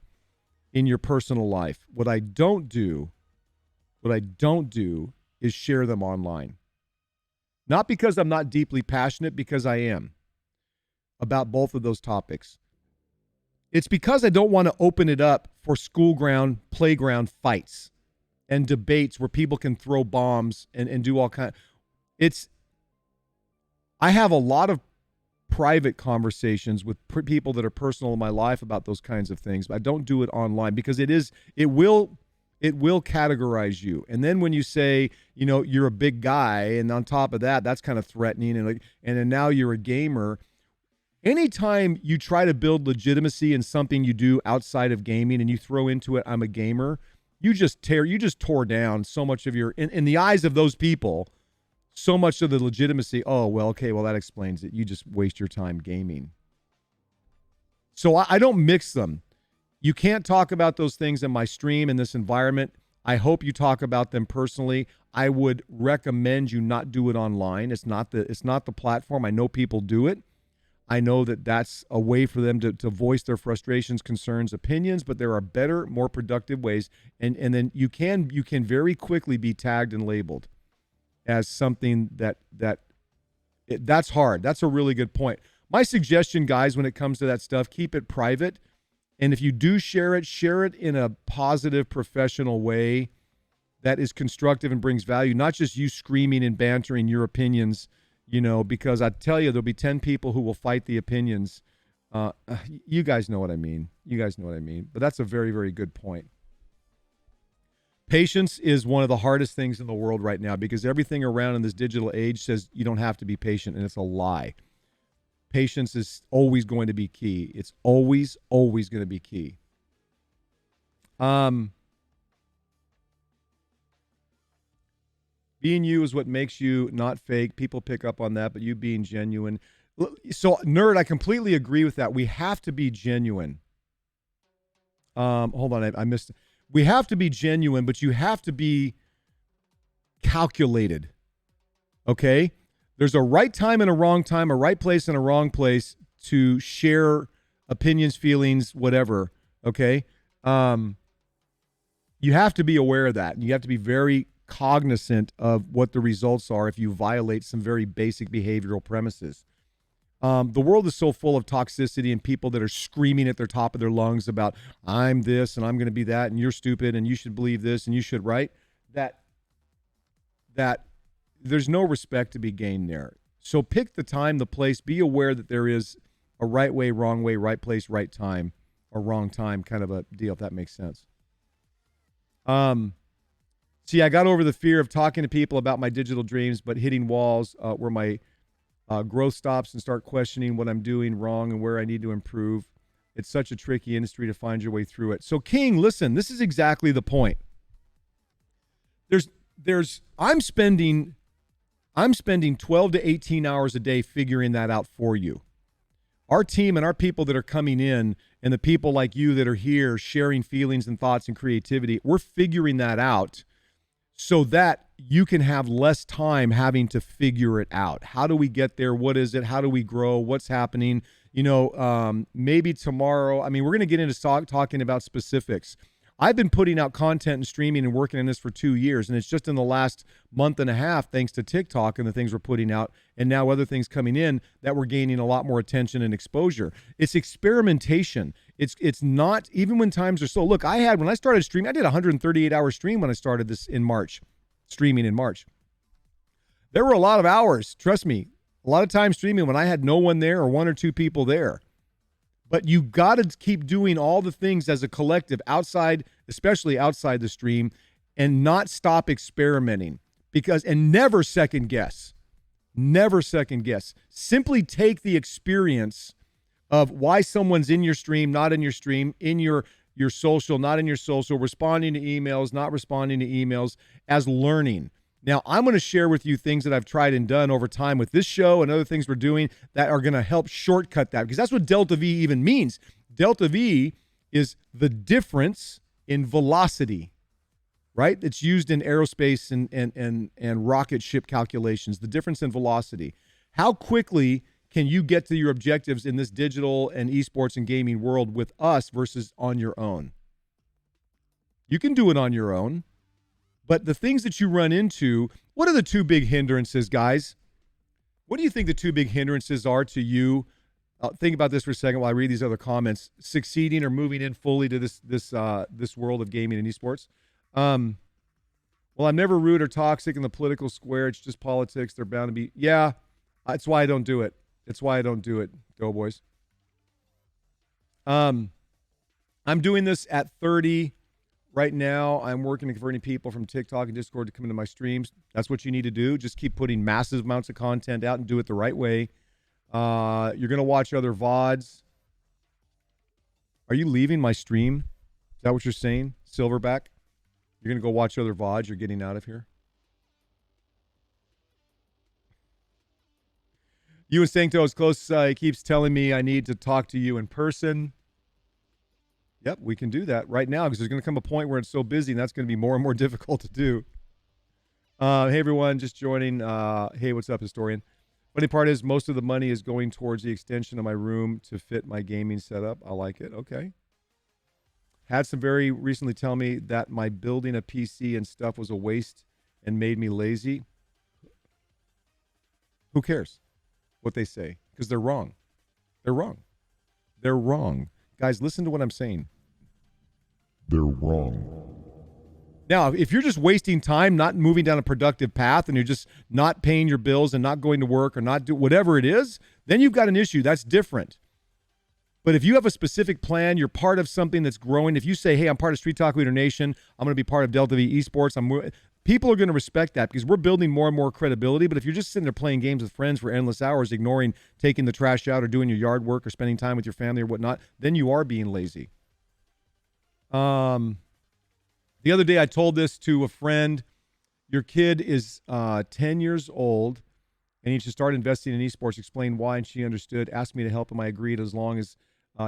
in your personal life. What I don't do is share them online. Not because I'm not deeply passionate, because I am, about both of those topics. It's because I don't want to open it up for school playground fights and debates where people can throw bombs and do all kinds. I have a lot of private conversations with people that are personal in my life about those kinds of things. But I don't do it online because it will categorize you. And then when you say, you're a big guy, and on top of that, that's kind of threatening, and then now you're a gamer. Anytime you try to build legitimacy in something you do outside of gaming and you throw into it, I'm a gamer, you just tore down so much of your, in the eyes of those people, so much of the legitimacy. Oh, well, okay, well, that explains it. You just waste your time gaming. So I don't mix them. You can't talk about those things in my stream in this environment. I hope you talk about them personally. I would recommend you not do it online. It's not the platform. I know people do it. I know that that's a way for them to voice their frustrations, concerns, opinions, but there are better, more productive ways. And then you can very quickly be tagged and labeled as something that's hard. That's a really good point. My suggestion, guys, when it comes to that stuff, keep it private. And if you do share it in a positive, professional way that is constructive and brings value, not just you screaming and bantering your opinions, because I tell you, there'll be 10 people who will fight the opinions. You guys know what I mean. But that's a very, very good point. Patience is one of the hardest things in the world right now because everything around in this digital age says you don't have to be patient, and it's a lie. Patience is always going to be key. It's always, always going to be key. Being you is what makes you not fake. People pick up on that, but you being genuine. So, nerd, I completely agree with that. We have to be genuine. Hold on, I missed it. We have to be genuine, but you have to be calculated. Okay? There's a right time and a wrong time, a right place and a wrong place to share opinions, feelings, whatever. Okay? You have to be aware of that. You have to be very cognizant of what the results are if you violate some very basic behavioral premises. The world is so full of toxicity and people that are screaming at the top of their lungs about I'm this and I'm going to be that and you're stupid and you should believe this and you should, right? That there's no respect to be gained there. So pick the time, the place, be aware that there is a right way, right place, right time, or wrong time kind of a deal, if that makes sense. See, I got over the fear of talking to people about my digital dreams, but hitting walls where my growth stops and start questioning what I'm doing wrong and where I need to improve. It's such a tricky industry to find your way through it. So, King, listen, this is exactly the point. I'm spending 12 to 18 hours a day figuring that out for you. Our team and our people that are coming in and the people like you that are here sharing feelings and thoughts and creativity, we're figuring that out so that you can have less time having to figure it out. How do we get there? What is it? How do we grow? What's happening? Maybe tomorrow. I mean, we're going to get into talking about specifics. I've been putting out content and streaming and working on this for 2 years, and it's just in the last month and a half, thanks to TikTok and the things we're putting out, and now other things coming in, that we're gaining a lot more attention and exposure. It's experimentation. It's not, even when times are slow. Look, when I started streaming, I did a 138-hour stream when I started this in March, streaming in March. There were a lot of hours, trust me, a lot of time streaming when I had no one there or one or two people there. But you got to keep doing all the things as a collective outside, especially outside the stream, and not stop experimenting and never second guess. Never second guess. Simply take the experience of why someone's in your stream, not in your stream, in your social, not in your social, responding to emails, not responding to emails, as learning. Now, I'm going to share with you things that I've tried and done over time with this show and other things we're doing that are going to help shortcut that, because that's what Delta V even means. Delta V is the difference in velocity, right? It's used in aerospace and rocket ship calculations, the difference in velocity. How quickly can you get to your objectives in this digital and esports and gaming world with us versus on your own? You can do it on your own. But the things that you run into, what are the two big hindrances, guys? What do you think the two big hindrances are to you? Think about this for a second while I read these other comments. Succeeding or moving in fully to this world of gaming and esports. Well, I'm never rude or toxic in the political square. It's just politics. They're bound to be. Yeah, that's why I don't do it. It's why I don't do it, Doughboys. I'm doing this at 30 right now. I'm working to converting people from TikTok and Discord to come into my streams. That's what you need to do. Just keep putting massive amounts of content out and do it the right way. You're going to watch other VODs. Are you leaving my stream? Is that what you're saying, Silverback? You're going to go watch other VODs? You're getting out of here? You and Sancto is close. He keeps telling me I need to talk to you in person. Yep, we can do that right now because there's going to come a point where it's so busy and that's going to be more and more difficult to do. Hey, everyone, just joining. Hey, what's up, historian? Funny part is most of the money is going towards the extension of my room to fit my gaming setup. I like it. Okay. Had some very recently tell me that my building a PC and stuff was a waste and made me lazy. Who cares what they say? Because they're wrong. They're wrong. They're wrong. Guys, listen to what I'm saying. They're wrong. Now, if you're just wasting time, not moving down a productive path, and you're just not paying your bills and not going to work or not do whatever it is, then you've got an issue. That's different. But if you have a specific plan, you're part of something that's growing. If you say, hey, I'm part of Street Talk Leader Nation, I'm going to be part of Delta V Esports, people are going to respect that because we're building more and more credibility. But if you're just sitting there playing games with friends for endless hours, ignoring taking the trash out or doing your yard work or spending time with your family or whatnot, then you are being lazy. The other day I told this to a friend. Your kid is 10 years old and he should start investing in esports. Explain why, and she understood. Asked me to help him. I agreed as long as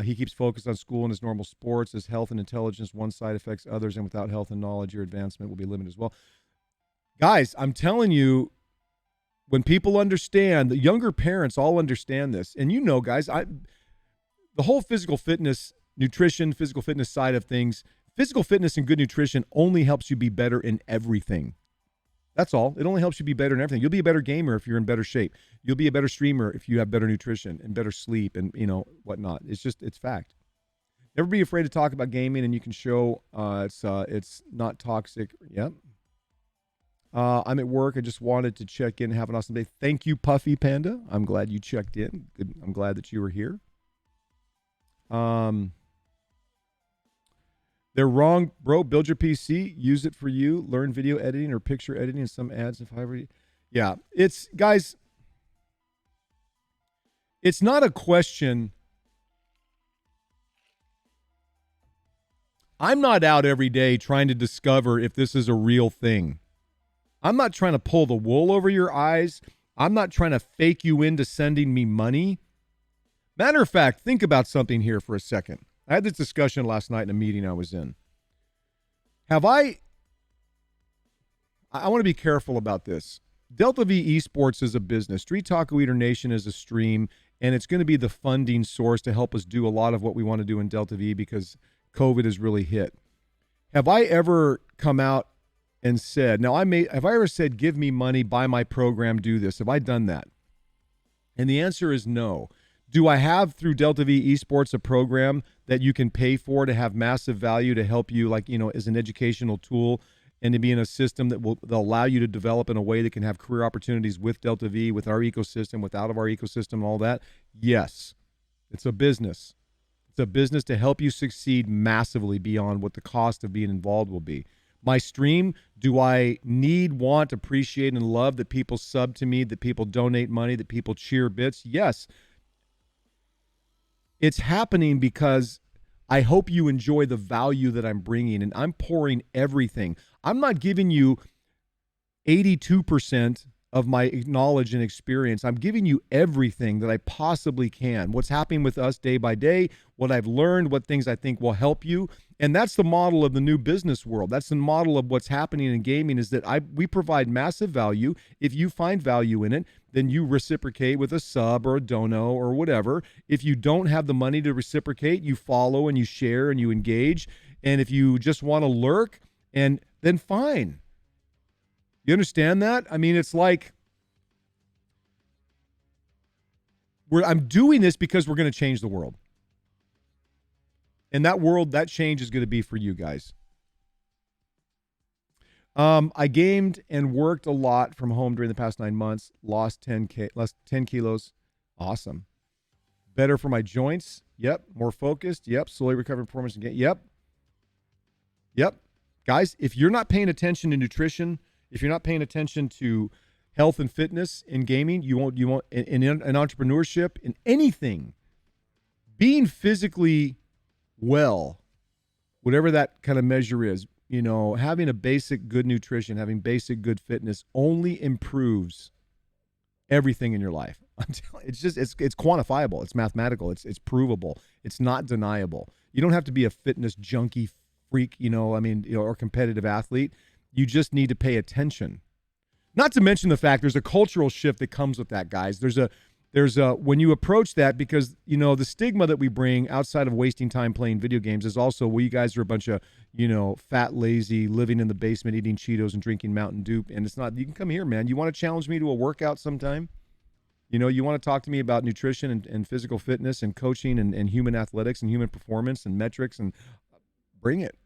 he keeps focused on school and his normal sports. As health and intelligence, one side affects others, and without health and knowledge, your advancement will be limited as well. Guys, I'm telling you, when people understand, the younger parents all understand this. And you know, guys, the whole physical fitness, nutrition, physical fitness side of things, physical fitness and good nutrition only helps you be better in everything. That's all. It only helps you be better in everything. You'll be a better gamer if you're in better shape. You'll be a better streamer if you have better nutrition and better sleep and, whatnot. It's fact. Never be afraid to talk about gaming, and you can show it's not toxic. Yep. I'm at work. I just wanted to check in. Have an awesome day. Thank you, Puffy Panda. I'm glad you checked in. Good. I'm glad that you were here. They're wrong, bro. Build your PC. Use it for you. Learn video editing or picture editing and some ads if I ever. Yeah, guys, it's not a question. I'm not out every day trying to discover if this is a real thing. I'm not trying to pull the wool over your eyes. I'm not trying to fake you into sending me money. Matter of fact, think about something here for a second. I had this discussion last night in a meeting I was in. I want to be careful about this. Delta V Esports is a business. Street Talk Leader Nation is a stream, and it's going to be the funding source to help us do a lot of what we want to do in Delta V because COVID has really hit. Have I ever come out and said, have I ever said, give me money, buy my program, do this? Have I done that? And the answer is no. Do I have through Delta V Esports a program that you can pay for to have massive value to help you, as an educational tool and to be in a system that will allow you to develop in a way that can have career opportunities with Delta V, with our ecosystem, with out of our ecosystem, and all that? Yes. It's a business. It's a business to help you succeed massively beyond what the cost of being involved will be. My stream, do I want, appreciate, and love that people sub to me, that people donate money, that people cheer bits? Yes. It's happening because I hope you enjoy the value that I'm bringing, and I'm pouring everything. I'm not giving you 82% of my knowledge and experience. I'm giving you everything that I possibly can. What's happening with us day by day, what I've learned, what things I think will help you. And that's the model of the new business world. That's the model of what's happening in gaming, is that we provide massive value. If you find value in it, then you reciprocate with a sub or a dono or whatever. If you don't have the money to reciprocate, you follow and you share and you engage. And if you just want to lurk, and then fine. You understand that? I mean, it's like I'm doing this because we're going to change the world. And that change is going to be for you guys. I gamed and worked a lot from home during the past 9 months, lost 10 kilos. Awesome. Better for my joints. Yep. More focused. Yep. Slowly recovering performance again. Yep. Yep. Guys, if you're not paying attention to nutrition, if you're not paying attention to health and fitness in gaming, you won't in entrepreneurship, in anything, being physically well, whatever that kind of measure is, having a basic good nutrition, having basic good fitness only improves everything in your life. I'm telling, it's quantifiable. It's mathematical. It's provable. It's not deniable. You don't have to be a fitness junkie freak, or competitive athlete. You just need to pay attention. Not to mention the fact there's a cultural shift that comes with that, guys. There's a when you approach that, because the stigma that we bring outside of wasting time playing video games is also, well, you guys are a bunch of fat, lazy, living in the basement, eating Cheetos and drinking Mountain Dew. And it's not. You can come here, man. You want to challenge me to a workout sometime? You want to talk to me about nutrition and physical fitness and coaching and human athletics and human performance and metrics, and bring it.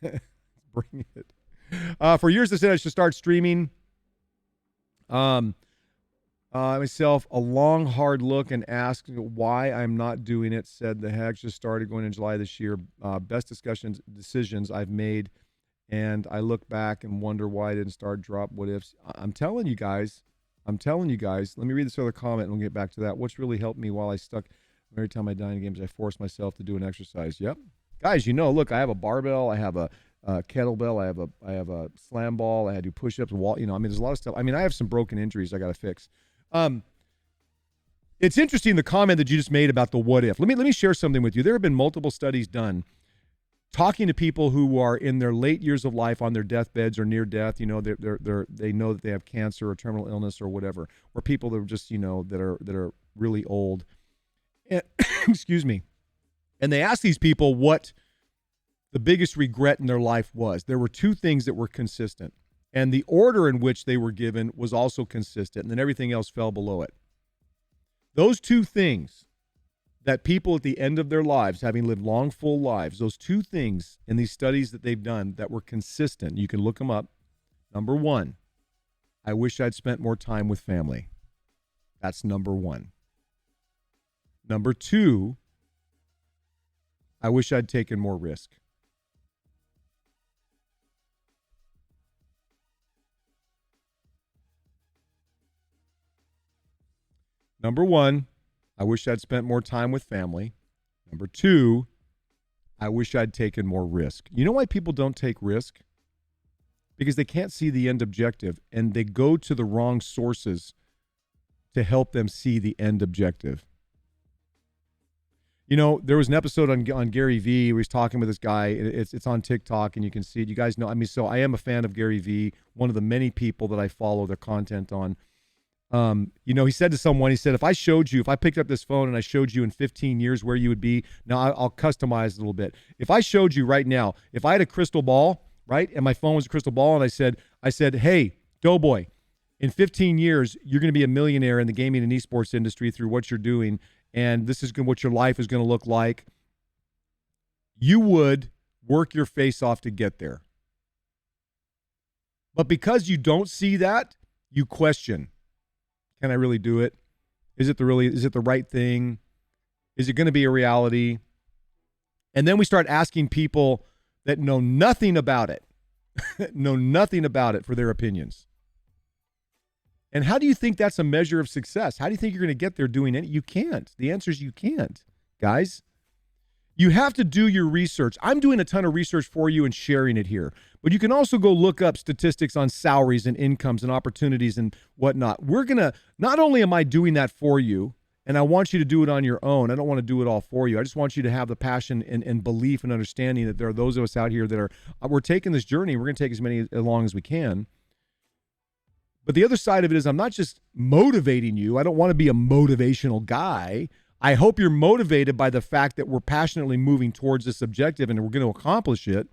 Bring it. For years I said I should start streaming. Myself a long, hard look and asked why I'm not doing it. Said the heck, just started going in July this year. Best decisions I've made. And I look back and wonder why I didn't start. Drop what ifs. I'm telling you guys. Let me read this other comment and we'll get back to that. What's really helped me while I stuck every time I die in games, I force myself to do an exercise. Yep. Guys, look, I have a barbell. I have a kettlebell. I have a slam ball. I had to do push-ups, wall. There's a lot of stuff. I have some broken injuries I got to fix. It's interesting, the comment that you just made about the what if. Let me share something with you. There have been multiple studies done talking to people who are in their late years of life, on their deathbeds or near death. They know that they have cancer or terminal illness or whatever, or people that are just that are really old. And, excuse me. And they ask these people what the biggest regret in their life was. There were two things that were consistent, and the order in which they were given was also consistent, and then everything else fell below it. Those two things that people at the end of their lives, having lived long, full lives, those two things in these studies that they've done that were consistent, you can look them up. Number one, I wish I'd spent more time with family. That's number one. Number two, I wish I'd taken more risk. Number one, I wish I'd spent more time with family. Number two, I wish I'd taken more risk. You know why people don't take risk? Because they can't see the end objective, and they go to the wrong sources to help them see the end objective. There was an episode on Gary Vee where he's talking with this guy. It's on TikTok, and you can see it. You guys know, so I am a fan of Gary Vee, one of the many people that I follow their content on. He said to someone, if I picked up this phone and I showed you in 15 years where you would be, now I'll customize it a little bit. If I showed you right now, if I had a crystal ball, right, and my phone was a crystal ball, and I said, hey, Doughboy, in 15 years, you're going to be a millionaire in the gaming and esports industry through what you're doing, and this is what your life is going to look like. You would work your face off to get there. But because you don't see that, you question. Can I really do it? Is it the right thing? Is it going to be a reality? And then we start asking people that know nothing about it, for their opinions. And how do you think that's a measure of success? How do you think you're going to get there doing it? You can't. The answer is you can't, guys. You have to do your research. I'm doing a ton of research for you and sharing it here. But you can also go look up statistics on salaries and incomes and opportunities and whatnot. Not only am I doing that for you, and I want you to do it on your own. I don't want to do it all for you. I just want you to have the passion and belief and understanding that there are those of us out here that we're taking this journey. We're going to take as many along as we can. But the other side of it is I'm not just motivating you. I don't want to be a motivational guy. I hope you're motivated by the fact that we're passionately moving towards this objective and we're going to accomplish it.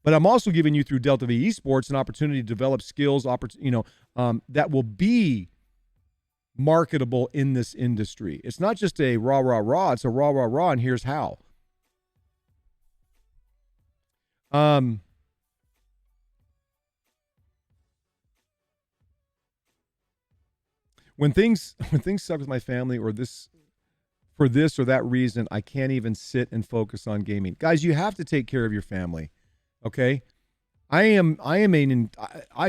But I'm also giving you through Delta V Esports an opportunity to develop skills, that will be marketable in this industry. It's not just a rah, rah, rah. It's a rah, rah, rah, and here's how. when things suck with my family or this for this or that reason, I can't even sit and focus on gaming. Guys, you have to take care of your family. Okay? I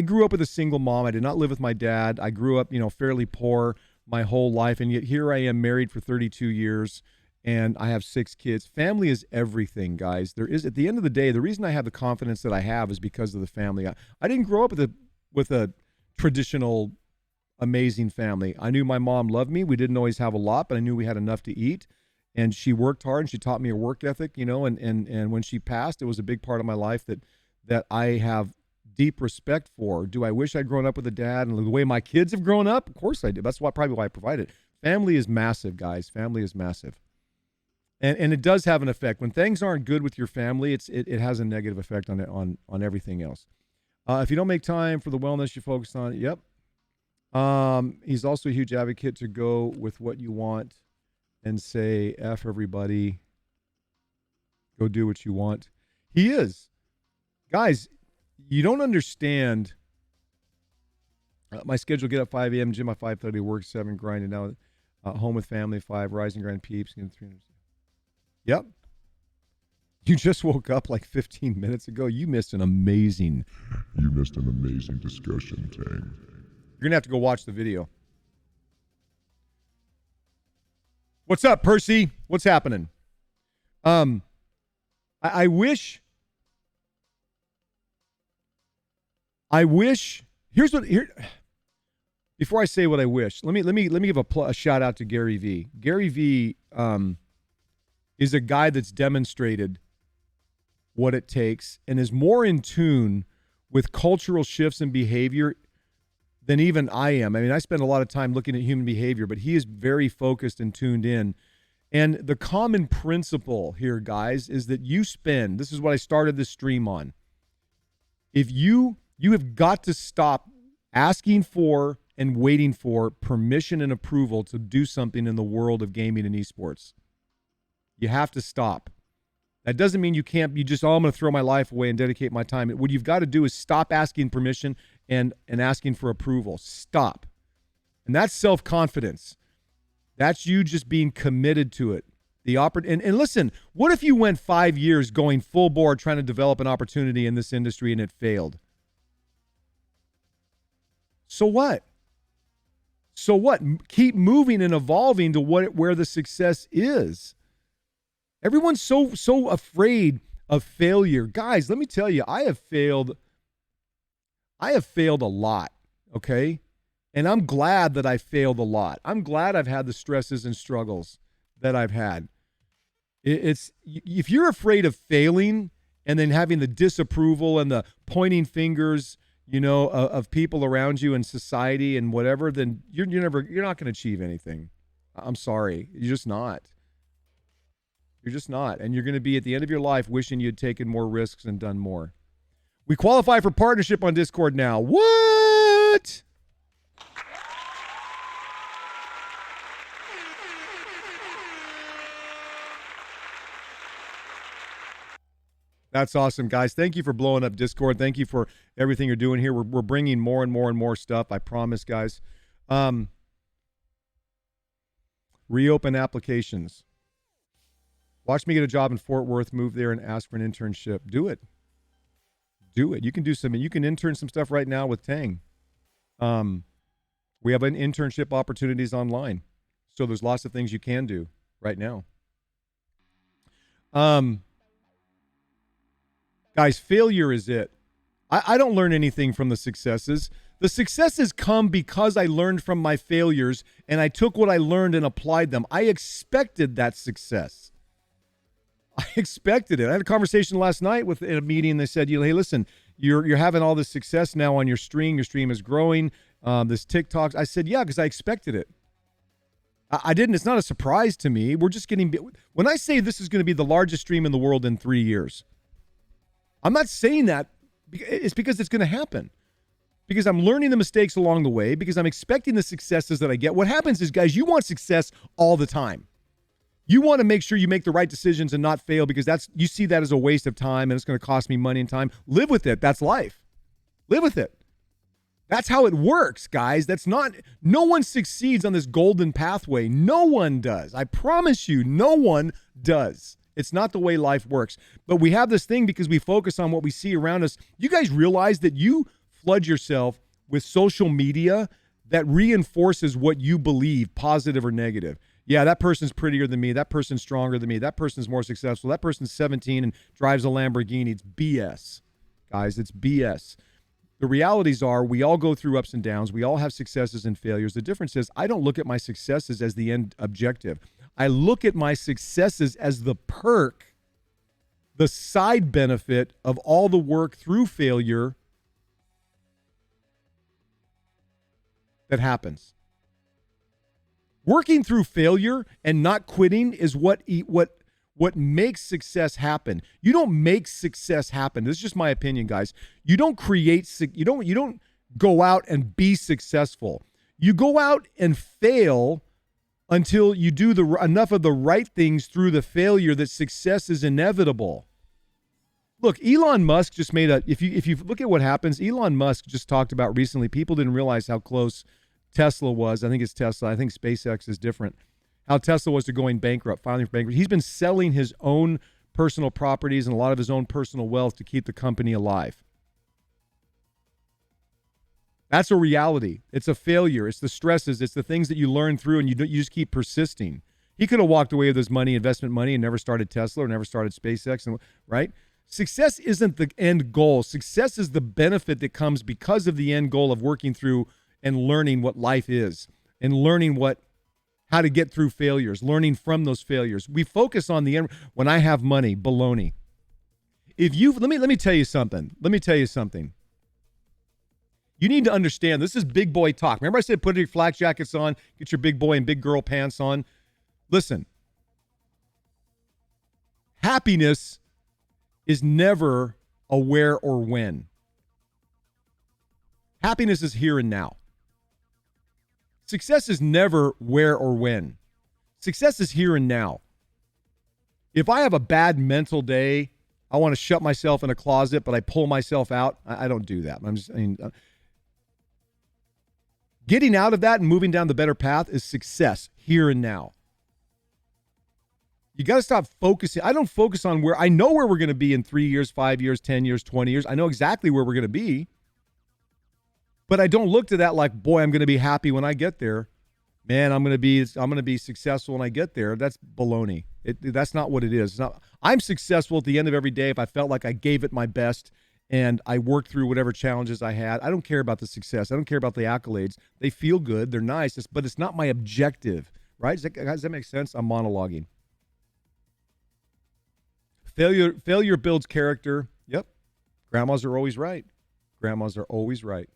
grew up with a single mom. I did not live with my dad. I grew up, fairly poor my whole life, and yet here I am married for 32 years and I have 6 kids. Family is everything, guys. There is, at the end of the day, the reason I have the confidence that I have is because of the family. I didn't grow up with a traditional amazing family. I knew my mom loved me. We didn't always have a lot, but I knew we had enough to eat. And she worked hard and she taught me a work ethic, and when she passed, it was a big part of my life that I have deep respect for. Do I wish I'd grown up with a dad and the way my kids have grown up? Of course I did. That's probably why I provided. Family is massive, guys. Family is massive. And it does have an effect. When things aren't good with your family, it has a negative effect on everything else. If you don't make time for the wellness you focus on, yep. He's also a huge advocate to go with what you want and say, F everybody, go do what you want. He is. Guys, you don't understand. My schedule: get up 5 a.m., gym at 5:30, work 7, grinding out, home with family 5, rise and grind peeps, and 300. Yep. You just woke up like 15 minutes ago. You missed an amazing discussion, Tang. You're going to have to go watch the video. What's up, Percy? What's happening? I wish before I say what I wish, let me give a shout out to Gary V. Gary V is a guy that's demonstrated what it takes and is more in tune with cultural shifts and behavior than even I am. I mean, I spend a lot of time looking at human behavior, but he is very focused and tuned in. And the common principle here, guys, is that this is what I started this stream on. If you have got to stop asking for and waiting for permission and approval to do something in the world of gaming and esports. You have to stop. That doesn't mean you just, I'm going to throw my life away and dedicate my time. What you've got to do is stop asking permission and asking for approval. Stop. And that's self-confidence. That's you just being committed to it. And listen, what if you went 5 years going full bore trying to develop an opportunity in this industry and it failed? So what? So what? Keep moving and evolving to where the success is. Everyone's so afraid of failure. Guys, let me tell you, I have failed a lot, okay? And I'm glad that I failed a lot. I'm glad I've had the stresses and struggles that I've had. If you're afraid of failing and then having the disapproval and the pointing fingers, of people around you and society and whatever, then you're not going to achieve anything. I'm sorry. You're just not. You're just not. And you're going to be at the end of your life wishing you'd taken more risks and done more. We qualify for partnership on Discord now. What? That's awesome, guys. Thank you for blowing up Discord. Thank you for everything you're doing here. We're bringing more and more and more stuff. I promise, guys. Reopen applications. Watch me get a job in Fort Worth, move there, and ask for an internship. Do it. Do it. You can do something. You can intern some stuff right now with Tang. We have an internship opportunities online. So there's lots of things you can do right now. Guys, failure is it. I don't learn anything from the successes. The successes come because I learned from my failures and I took what I learned and applied them. I expected that success. I expected it. I had a conversation last night in a meeting. They said, hey, listen, you're having all this success now on your stream. Your stream is growing. This TikTok. I said, yeah, because I expected it. I didn't. It's not a surprise to me. We're just getting. When I say this is going to be the largest stream in the world in 3 years, I'm not saying that. It's because it's going to happen. Because I'm learning the mistakes along the way. Because I'm expecting the successes that I get. What happens is, guys, you want success all the time. You want to make sure you make the right decisions and not fail because you see that as a waste of time and it's going to cost me money and time. Live with it. That's life. Live with it. That's how it works, guys. No one succeeds on this golden pathway. No one does. I promise you, no one does. It's not the way life works. But we have this thing because we focus on what we see around us. You guys realize that you flood yourself with social media that reinforces what you believe, positive or negative. Yeah, that person's prettier than me. That person's stronger than me. That person's more successful. That person's 17 and drives a Lamborghini. It's BS. Guys, it's BS. The realities are we all go through ups and downs. We all have successes and failures. The difference is I don't look at my successes as the end objective. I look at my successes as the perk, the side benefit of all the work through failure that happens. Working through failure and not quitting is what makes success happen. You don't make success happen. This is just my opinion, guys. You don't you don't go out and be successful. You go out and fail until you do enough of the right things through the failure that success is inevitable. Look, Elon Musk just made if you look at what happens, Elon Musk just talked about recently, people didn't realize how close Tesla was. I think it's Tesla. I think SpaceX is different. How Tesla was to going bankrupt, filing for bankruptcy. He's been selling his own personal properties and a lot of his own personal wealth to keep the company alive. That's a reality. It's a failure. It's the stresses. It's the things that you learn through and you just keep persisting. He could have walked away with his money, investment money, and never started Tesla or never started SpaceX, right? Success isn't the end goal. Success is the benefit that comes because of the end goal of working through and learning what life is and learning how to get through failures, learning from those failures. We focus on the end. When I have money, baloney. Let me tell you something. You need to understand, this is big boy talk. Remember I said put your flak jackets on, get your big boy and big girl pants on? Listen, happiness is never a where or when. Happiness is here and now. Success is never where or when. Success is here and now. If I have a bad mental day, I want to shut myself in a closet, but I pull myself out. I don't do that. Getting out of that and moving down the better path is success here and now. You got to stop focusing. I don't focus on I know where we're going to be in 3 years, 5 years, 10 years, 20 years. I know exactly where we're going to be. But I don't look to that like, boy, I'm going to be happy when I get there. Man, I'm going to be successful when I get there. That's baloney. That's not what it is. I'm successful at the end of every day if I felt like I gave it my best and I worked through whatever challenges I had. I don't care about the success. I don't care about the accolades. They feel good. They're nice, but it's not my objective, right? Does that make sense? I'm monologuing. Failure builds character. Yep. Grandmas are always right. Grandmas are always right.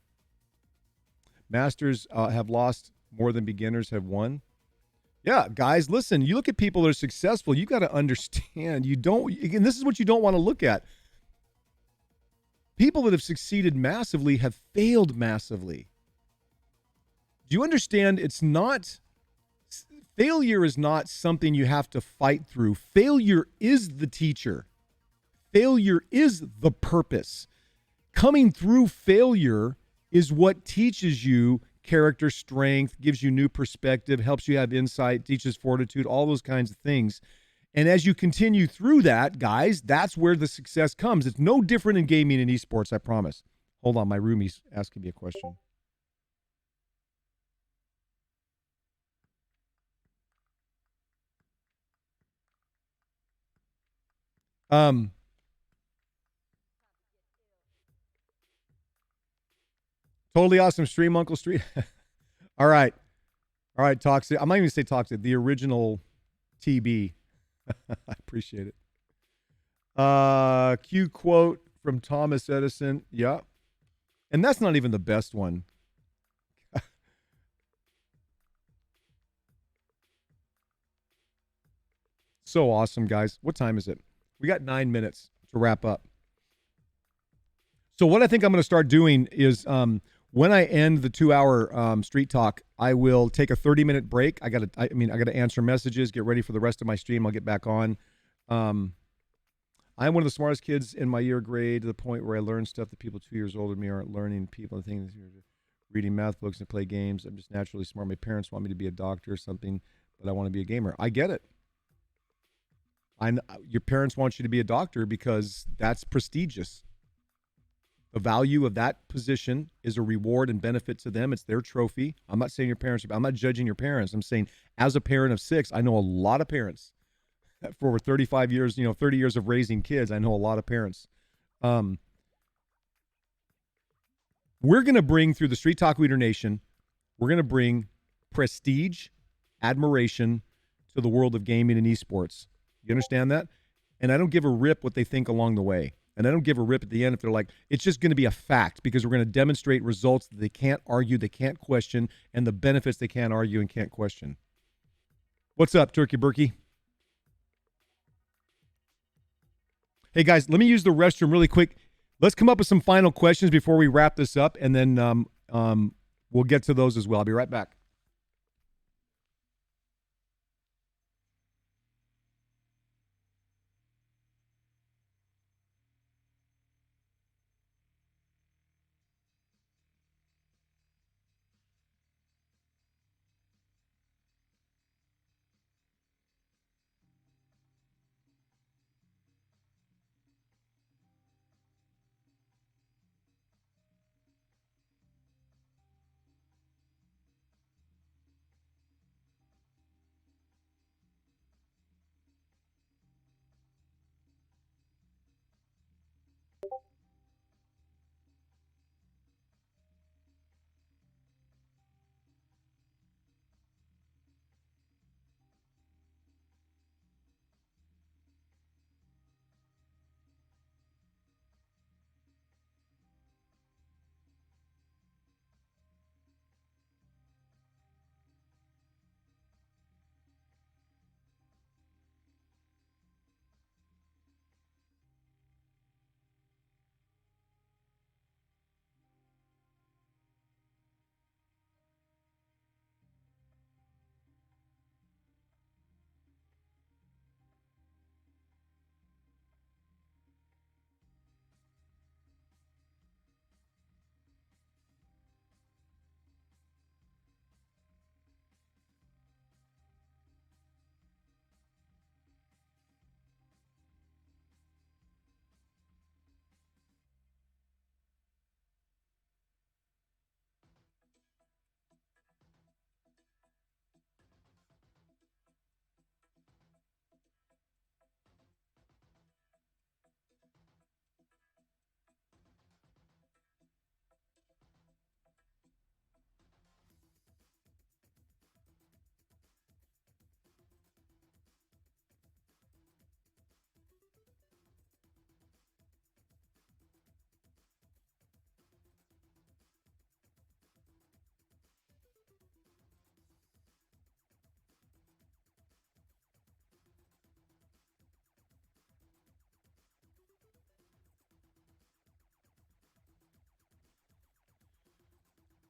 Masters have lost more than beginners have won. Yeah, guys, listen, you look at people that are successful, you got to understand, this is what you don't want to look at. People that have succeeded massively have failed massively. Do you understand? Failure is not something you have to fight through. Failure is the teacher. Failure is the purpose. Coming through failure is what teaches you character strength, gives you new perspective, helps you have insight, teaches fortitude, all those kinds of things. And as you continue through that, guys, that's where the success comes. It's no different in gaming and esports, I promise. Hold on, my roomie's asking me a question. Totally awesome stream, Uncle Street. All right, Toxic. I'm not even going to say Toxic. The original TB. I appreciate it. Q quote from Thomas Edison. Yeah. And that's not even the best one. So awesome, guys. What time is it? We got 9 minutes to wrap up. So what I think I'm going to start doing is when I end the 2-hour Street Talk, I will take a 30-minute break. I got to answer messages, get ready for the rest of my stream. I'll get back on. I'm one of the smartest kids in my year grade to the point where I learn stuff that people 2 years older than me aren't learning. People think, reading math books and play games. I'm just naturally smart. My parents want me to be a doctor or something, but I want to be a gamer. I get it. Your parents want you to be a doctor because that's prestigious. The value of that position is a reward and benefit to them. It's their trophy. I'm not saying your parents, I'm not judging your parents. I'm saying as a parent of 6, I know a lot of parents. For over 35 years, 30 years of raising kids, I know a lot of parents. We're going to bring through the Street Talk Leader Nation, we're going to bring prestige, admiration to the world of gaming and esports. You understand that? And I don't give a rip what they think along the way. And I don't give a rip at the end if they're like, it's just going to be a fact because we're going to demonstrate results that they can't argue, they can't question, and the benefits they can't argue and can't question. What's up, Turkey Berkey? Hey, guys, let me use the restroom really quick. Let's come up with some final questions before we wrap this up, and then we'll get to those as well. I'll be right back.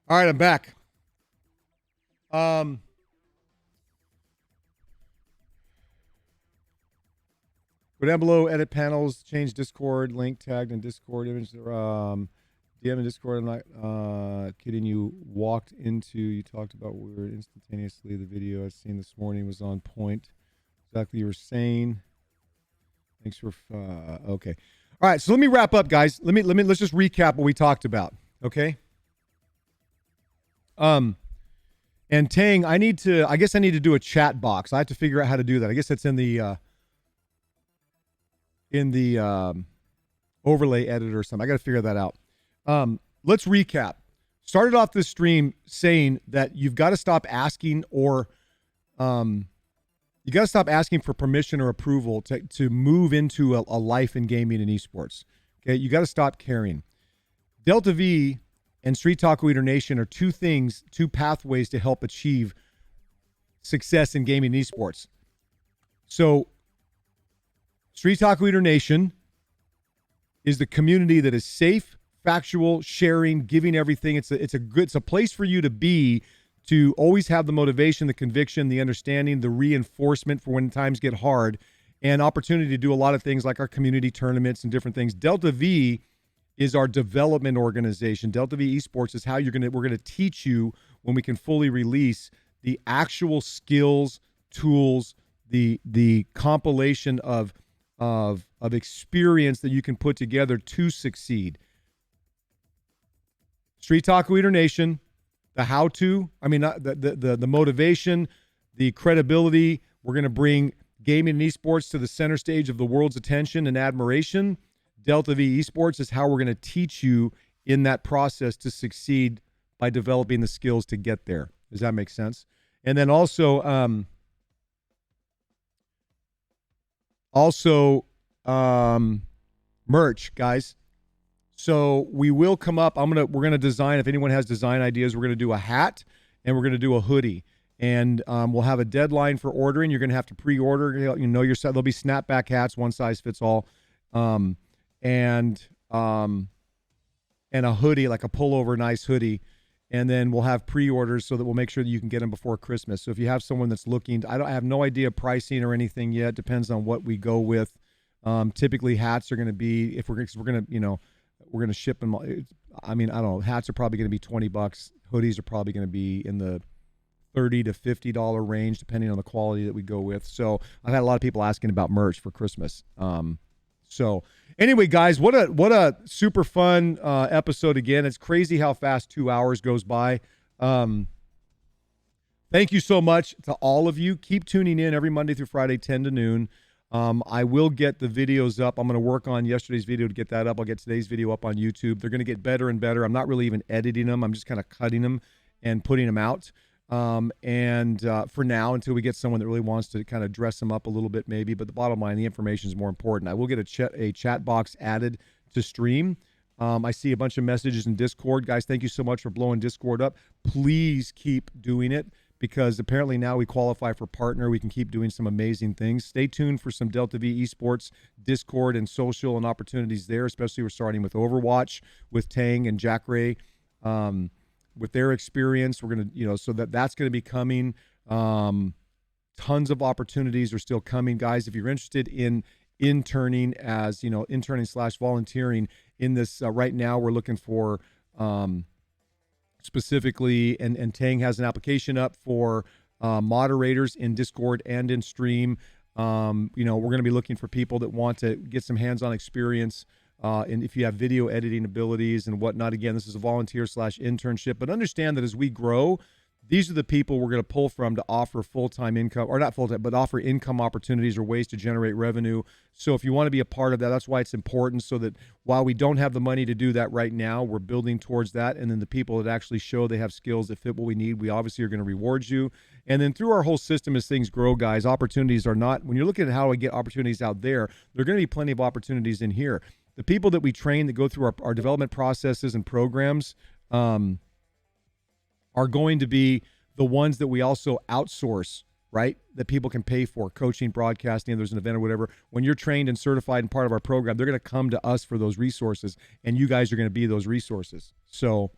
All right, I'm back. Go down below, edit panels, change Discord, link tagged in Discord image. DM in Discord. I'm not kidding you. You talked about where instantaneously the video I've seen this morning was on point. Exactly you were saying. Thanks for okay. All right, so let me wrap up, guys. Let's just recap what we talked about. Okay. And Tang, I guess I need to do a chat box. I have to figure out how to do that. I guess that's in the overlay editor or something. I got to figure that out. Let's recap. Started off this stream saying that you've got to stop asking for permission or approval to move into a life in gaming and esports. Okay. You got to stop caring. Delta V and Street Talk Leader Nation are two pathways to help achieve success in gaming and esports. So Street Talk Leader Nation is the community that is safe, factual, sharing, giving everything. It's a place for you to be, to always have the motivation, the conviction, the understanding, the reinforcement for when times get hard, and opportunity to do a lot of things like our community tournaments and different things. Delta V is our development organization. Delta V Esports is how we're going to teach you when we can fully release the actual skills, tools, the compilation of experience that you can put together to succeed. Street Talk Leader Nation, the how-to, the motivation, the credibility. We're going to bring gaming and esports to the center stage of the world's attention and admiration. Delta V Esports is how we're going to teach you in that process to succeed by developing the skills to get there. Does that make sense? And then also merch, guys. So we will come up. We're gonna design. If anyone has design ideas, we're gonna do a hat and we're gonna do a hoodie. And we'll have a deadline for ordering. You're gonna have to pre-order. There'll be snapback hats, one size fits all, and a hoodie, like a pullover, nice hoodie. And then we'll have pre-orders so that we'll make sure that you can get them before Christmas. So if you have someone that's looking, I have no idea pricing or anything yet. Depends on what we go with. Typically, hats are going to be, if we're going to ship them. I don't know. Hats are probably going to be $20. Hoodies are probably going to be in the $30 to $50 range, depending on the quality that we go with. So I've had a lot of people asking about merch for Christmas. So anyway, guys, what a super fun episode again. It's crazy how fast 2 hours goes by. Thank you so much to all of you. Keep tuning in every Monday through Friday, 10 to noon. I will get the videos up. I'm going to work on yesterday's video to get that up. I'll get today's video up on YouTube. They're going to get better and better. I'm not really even editing them. I'm just kind of cutting them and putting them out. For now, until we get someone that really wants to kind of dress them up a little bit maybe. But the bottom line, the information is more important. I will get a chat box added to stream. I see a bunch of messages in Discord. Guys, thank you so much for blowing Discord up. Please keep doing it, because apparently now we qualify for partner. We can keep doing some amazing things. Stay tuned for some Delta V Esports Discord and social and opportunities there, especially we're starting with Overwatch with Tang and Jack Ray. With their experience, we're going to, so that's going to be coming. Tons of opportunities are still coming, guys. If you're interested in interning /volunteering in this right now, we're looking for specifically, and Tang has an application up for moderators in Discord and in stream. We're going to be looking for people that want to get some hands-on experience. And if you have video editing abilities and whatnot, again, this is a volunteer /internship. But understand that as we grow, these are the people we're going to pull from to offer full-time income, or not full-time, but offer income opportunities or ways to generate revenue. So if you want to be a part of that, that's why it's important, so that while we don't have the money to do that right now, we're building towards that. And then the people that actually show they have skills that fit what we need, we obviously are going to reward you. And then through our whole system, as things grow, guys, opportunities are not, when you're looking at how we get opportunities out there, there are going to be plenty of opportunities in here. The people that we train that go through our development processes and programs are going to be the ones that we also outsource, right? That people can pay for, coaching, broadcasting, if there's an event or whatever. When you're trained and certified and part of our program, they're going to come to us for those resources, and you guys are going to be those resources. So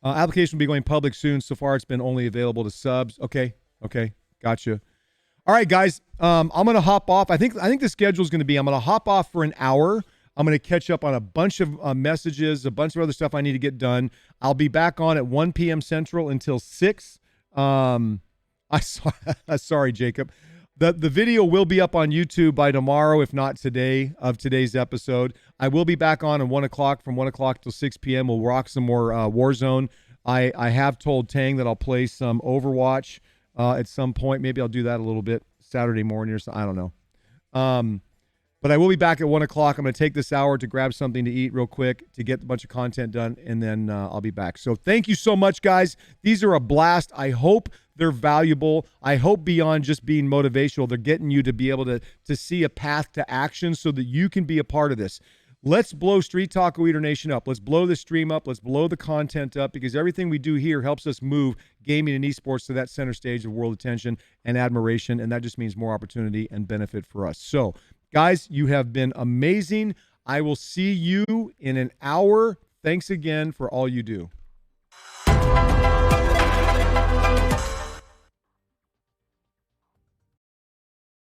application will be going public soon. So far, it's been only available to subs. Okay, gotcha. All right, guys, I'm going to hop off. I think the schedule is going to be, I'm going to hop off for an hour. I'm going to catch up on a bunch of messages, a bunch of other stuff I need to get done. I'll be back on at 1 p.m. Central until 6. Sorry, Jacob. The video will be up on YouTube by tomorrow, if not today, of today's episode. I will be back on at 1 o'clock, from 1 o'clock till 6 p.m. We'll rock some more Warzone. I have told Tang that I'll play some Overwatch at some point. Maybe I'll do that a little bit Saturday morning or something. I don't know. But I will be back at 1 o'clock. I'm going to take this hour to grab something to eat real quick to get a bunch of content done, and then I'll be back. So thank you so much, guys. These are a blast. I hope they're valuable. I hope beyond just being motivational, they're getting you to be able to see a path to action so that you can be a part of this. Let's blow Street Talk Leader Nation up. Let's blow the stream up. Let's blow the content up, because everything we do here helps us move gaming and esports to that center stage of world attention and admiration, and that just means more opportunity and benefit for us. So, guys, you have been amazing. I will see you in an hour. Thanks again for all you do.